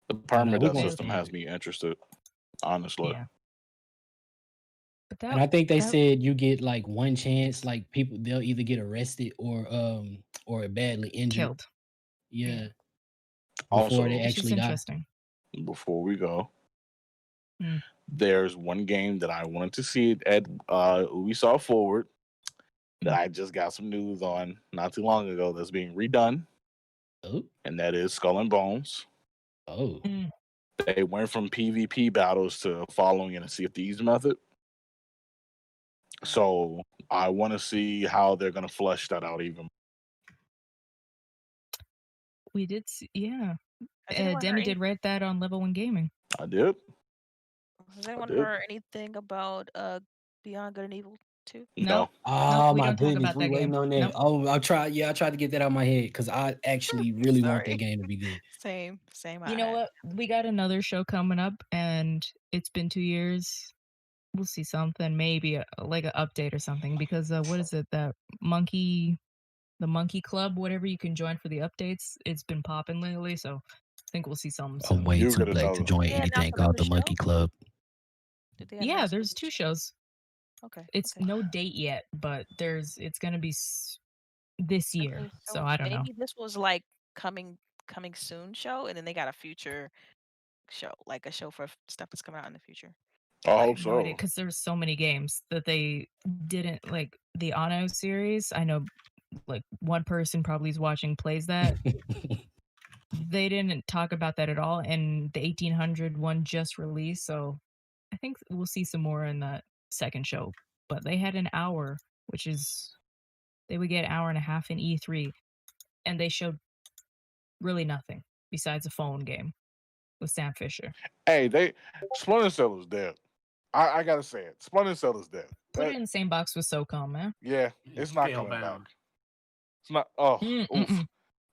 The I know, we're permadeath gonna system see. has me interested, honestly. Yeah. But And I think they said you get like one chance, like people they'll either get arrested or badly injured. killed. Yeah. Also, Before they Which is actually die. interesting. before we go, Mm. there's one game that I wanted to see at Ubisoft Forward that I just got some news on not too long ago that's being redone, Oh. and that is Skull and Bones. Oh. Mm. They went from PvP battles to following in a Sea of Thieves method. So I want to see how they're going to flesh that out even. We did see, yeah. Has anyone Demi heard did write that on Level 1 Gaming. I did. Has anyone did. heard anything about Beyond Good and Evil 2? No. Oh we my don't talk goodness, about we that waiting game. on that. Nope. Oh, I tried to get that out of my head because I actually really want Sorry. that game to be good. Same. You know what? We got another show coming up, and it's been 2 years. We'll see something, maybe like an update or something. Because what is it? The Monkey Club, whatever you can join for the updates. It's been popping lately, so I think we'll see something soon. I'm way You too gotta black to know. join Did they anything announce called the another Monkey show? Club. Did they Yeah, announce there's another 2 show? shows. Okay. It's okay. no date yet, but it's gonna be this year. Okay, So I don't know. maybe this was like coming soon show, and then they got a future show, like a show for stuff that's coming out in the future. I hope No so. idea, because there's so many games that they didn't like. The Anno series, I know like one person probably is watching plays that. They didn't talk about that at all, and the 1800 one just released, so I think we'll see some more in that second show. But they had an hour, which is they would get an hour and a half in E3, and they showed really nothing besides a phone game with Sam Fisher. Hey, Splinter Cell is dead. I gotta say it. Splinter Cell is dead. Put it in the same box with SOCOM, man. Yeah, it's not coming Scalebound. back. It's not. Oh, oof. Mm-mm.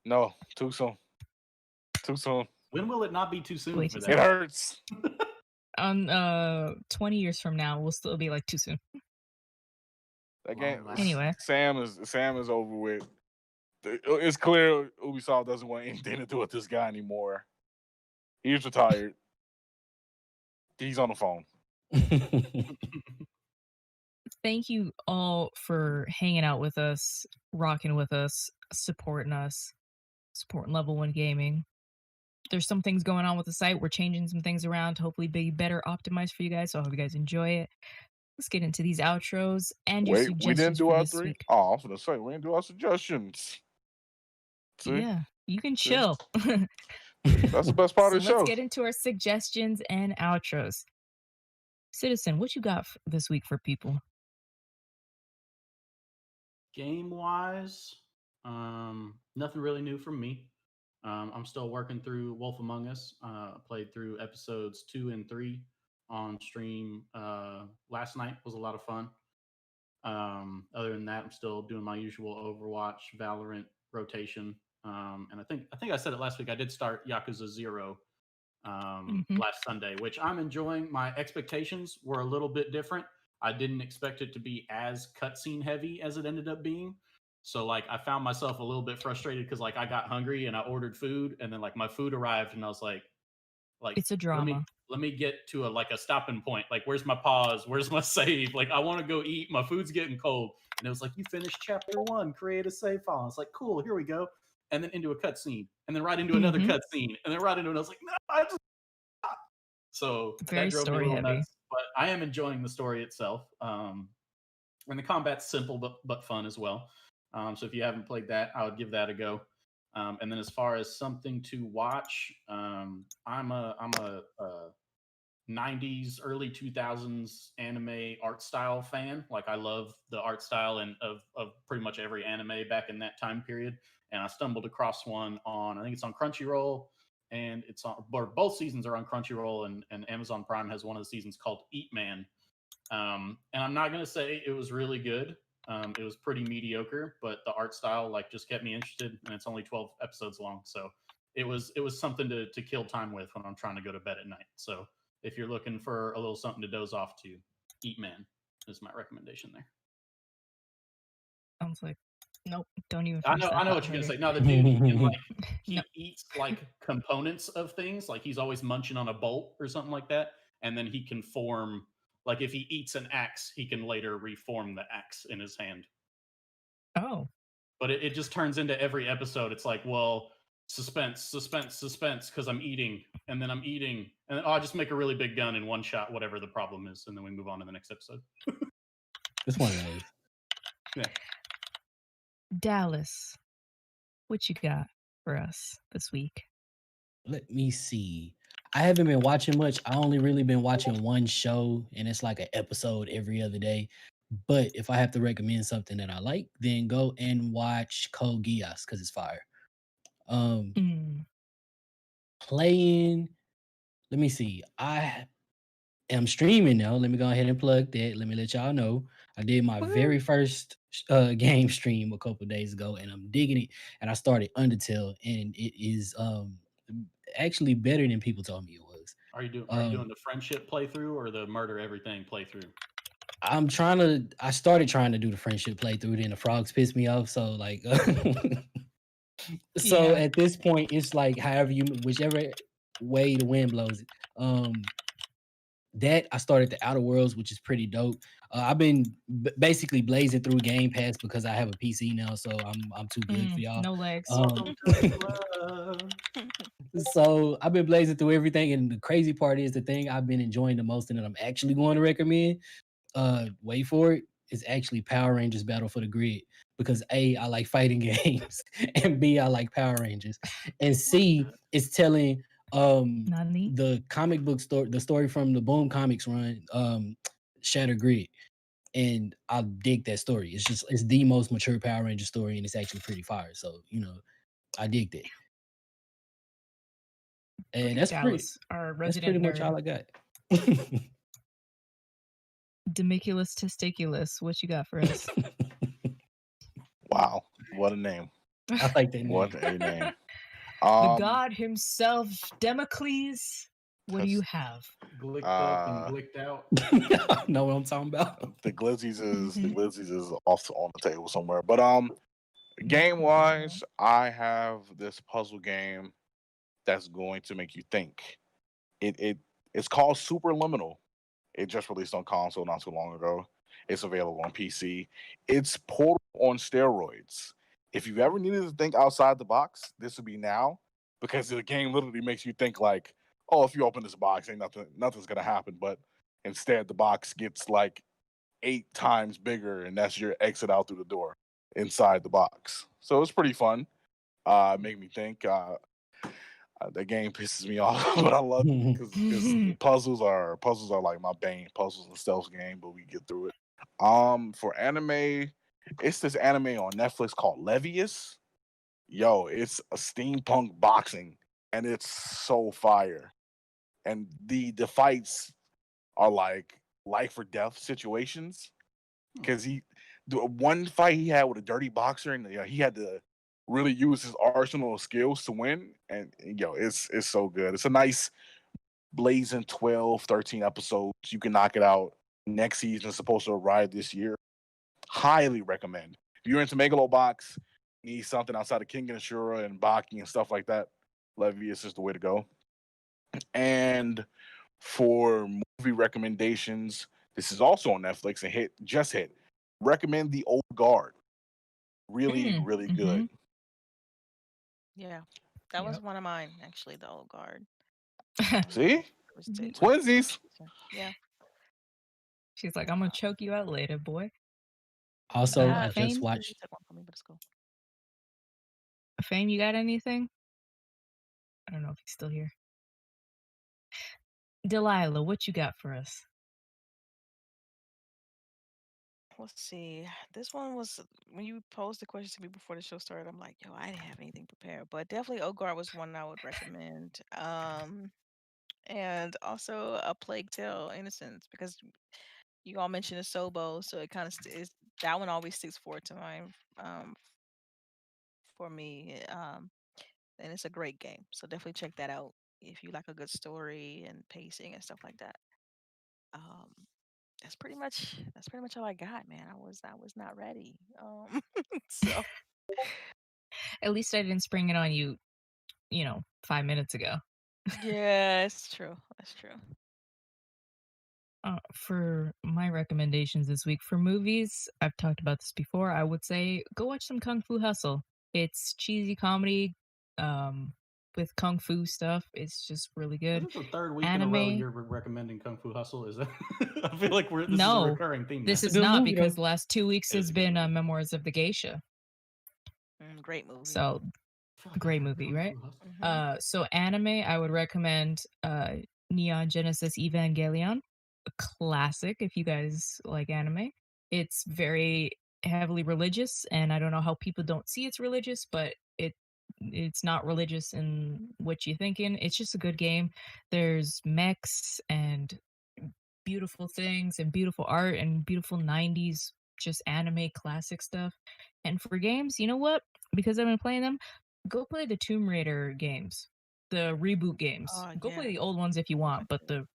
No, too soon. Too soon. When will it not be too soon Wait, for too that? It hurts. 20 years from now, we'll still be like too soon. That game. Anyway. Sam is over with. It's clear Ubisoft doesn't want anything to do with this guy anymore. He's retired. He's on the phone. Thank you all for hanging out with us, rocking with us, supporting Level 1 Gaming. There's some things going on with the site. We're changing some things around to hopefully be better optimized for you guys. So I hope you guys enjoy it. Let's get into these outros and your Wait, suggestions we didn't do for our this 3? week. Oh, I was gonna say we didn't do our suggestions. See? Yeah, you can chill. That's the best part So of the show. let's get into our suggestions and outros. Citizen, what you got this week for people? Game wise, nothing really new from me. I'm still working through Wolf Among Us. Played through episodes 2 and 3 on stream last night. Was a lot of fun. Other than that, I'm still doing my usual Overwatch, Valorant rotation. And I think I said it last week. I did start Yakuza 0 last Sunday, which I'm enjoying. My expectations were a little bit different. I didn't expect it to be as cutscene heavy as it ended up being. So like I found myself a little bit frustrated because like I got hungry and I ordered food and then like my food arrived and I was like it's a drama. Let me get to a stopping point. Like where's my pause? Where's my save? Like I want to go eat. My food's getting cold. And it was like, you finished chapter 1, create a save file. It's like, cool, here we go. And then into a cutscene, and then right into another cutscene, and then right into it. I was like, no, I just. So Very that drove story me a little heavy. nuts. But I am enjoying the story itself. And the combat's simple but fun as well. So if you haven't played that, I would give that a go. And then as far as something to watch, I'm a 90s, early 2000s anime art style fan. Like I love the art style and of pretty much every anime back in that time period. And I stumbled across one on, I think it's on Crunchyroll, and it's on, or both seasons are on Crunchyroll, and Amazon Prime has one of the seasons called Eat Man. And I'm not going to say it was really good, It was pretty mediocre, but the art style like just kept me interested, and it's only 12 episodes long, so it was something to kill time with when I'm trying to go to bed at night. So if you're looking for a little something to doze off to, Eat Man is my recommendation there. Sounds like nope. Don't even. I Finish know, that I know thought, what you're gonna Hoodie. say. No, the dude, he can like No. he eats like components of things. Like he's always munching on a bolt or something like that, and then he can form. Like if he eats an axe, he can later reform the axe in his hand. Oh. But it just turns into every episode. It's like, well, suspense, suspense, suspense, because I'm eating, and then I'm eating, and then, I'll just make a really big gun in one shot, whatever the problem is, and then we move on to the next episode. It's one of those. Yeah. Dallas, what you got for us this week? Let me see. I haven't been watching much. I only really been watching one show, and it's like an episode every other day. But if I have to recommend something that I like, then go and watch Code Geass because it's fire. Mm. Playing. Let me see. I am streaming now. Let me go ahead and plug that. Let me let y'all know. I did my very first game stream a couple days ago, and I'm digging it. And I started Undertale, and it is actually better than people told me it was. Are you doing the friendship playthrough or the murder everything playthrough? I started trying to do the friendship playthrough, then the frogs pissed me off. So like so Yeah. at this point, it's like whichever way the wind blows it. That I started the Outer Worlds, which is pretty dope. I've been basically blazing through Game Pass because I have a PC now, so I'm too good for y'all. No legs. So I've been blazing through everything, and the crazy part is the thing I've been enjoying the most, and that I'm actually going to recommend. Wait for it. Is actually Power Rangers Battle for the Grid because A, I like fighting games, and B, I like Power Rangers, and C, it's telling Nani? the comic book story, the story from the Boom Comics run, Shatter Grid, and I dig that story. It's the most mature Power Ranger story, and it's actually pretty fire. So I dig that. And that's Dallas, our that's resident pretty much nerd. all I got. Demiculus testiculus, what you got for us? Wow, what a name! I like that name. What a name! The god himself, Democles. What do you have? Glicked up and glicked out. Know what I'm talking about? The Glizzies is off on the table somewhere. But game wise, I have this puzzle game that's going to make you think. It's called Superliminal. It just released on console not too long ago. It's available on PC. It's Portal on steroids. If you've ever needed to think outside the box, this would be now, because the game literally makes you think like, oh, if you open this box, ain't nothing's gonna happen. But instead, the box gets like 8 times bigger, and that's your exit out through the door inside the box. So it's pretty fun. Make me think. The game pisses me off, but I love it because puzzles are like my bane. Puzzles and stealth game, but we get through it. For anime, it's this anime on Netflix called Levius. Yo, it's a steampunk boxing, and it's so fire. And the fights are like life or death situations. Because the one fight he had with a dirty boxer, and he had to really use his arsenal of skills to win. And it's so good. It's a nice blazing 12, 13 episodes. You can knock it out. Next season is supposed to arrive this year. Highly recommend. If you're into Megalobox, need something outside of King and Ashura and Baki and stuff like that, Levius is the way to go. And for movie recommendations, this is also on Netflix and just hit. Recommend The Old Guard. Really, really good. Yeah, that was one of mine actually. The Old Guard. See, twinsies. Yeah. She's like, I'm gonna choke you out later, boy. Also, I just watched. Fame, you got anything? I don't know if he's still here. Delilah, what you got for us? Let's see. This one was when you posed the question to me before the show started. I'm like, yo, I didn't have anything prepared, but definitely Ogre was one I would recommend. And also A Plague Tale: Innocence, because you all mentioned Asobo, so it kind of is that one always sticks forward to mind for me. And it's a great game. So definitely check that out if you like a good story and pacing and stuff like that. Um, that's pretty much all I got, man. I was not ready. So At least I didn't spring it on you, 5 minutes ago. yeah, it's true. That's true. For my recommendations this week for movies, I've talked about this before. I would say go watch some Kung Fu Hustle. It's cheesy comedy with kung fu stuff. It's just really good. This is the third week in a row Anime. you're recommending Kung Fu Hustle. Is it? I feel like this is a No, recurring theme. this now. is good not movie, because though. the last 2 weeks It is has a good been movie. Memoirs of the Geisha. Great movie. So I feel like I great heard movie, Kung right? Fu Hustle. So anime, I would recommend Neon Genesis Evangelion, a classic if you guys like anime. It's very heavily religious, and I don't know how people don't see it's religious, but it's not religious in what you're thinking. It's just a good game. There's mechs and beautiful things and beautiful art and beautiful 90s just anime classic stuff. And for games, you know what? Because I've been playing them, go play the Tomb Raider games, the reboot games. Oh Go play yeah. the old ones if you want, but the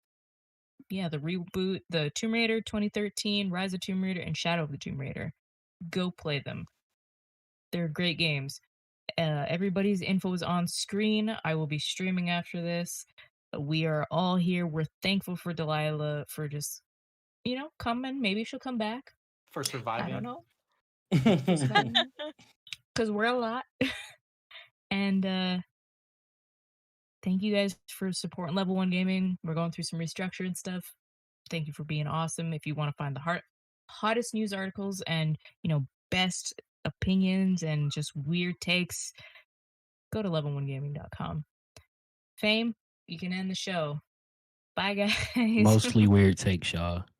reboot, the Tomb Raider 2013, Rise of Tomb Raider, and Shadow of the Tomb Raider. Go play them. They're great games. Everybody's info is on screen. I will be streaming after this. We are all here. We're thankful for Delilah for just, coming. Maybe she'll come back. For surviving. I don't know. Because we're a lot. And thank you guys for supporting Level 1 Gaming. We're going through some restructured stuff. Thank you for being awesome. If you want to find the hottest news articles and, best opinions and just weird takes, go to level1gaming.com. Fame, you can end the show. Bye, guys. Mostly weird takes, y'all.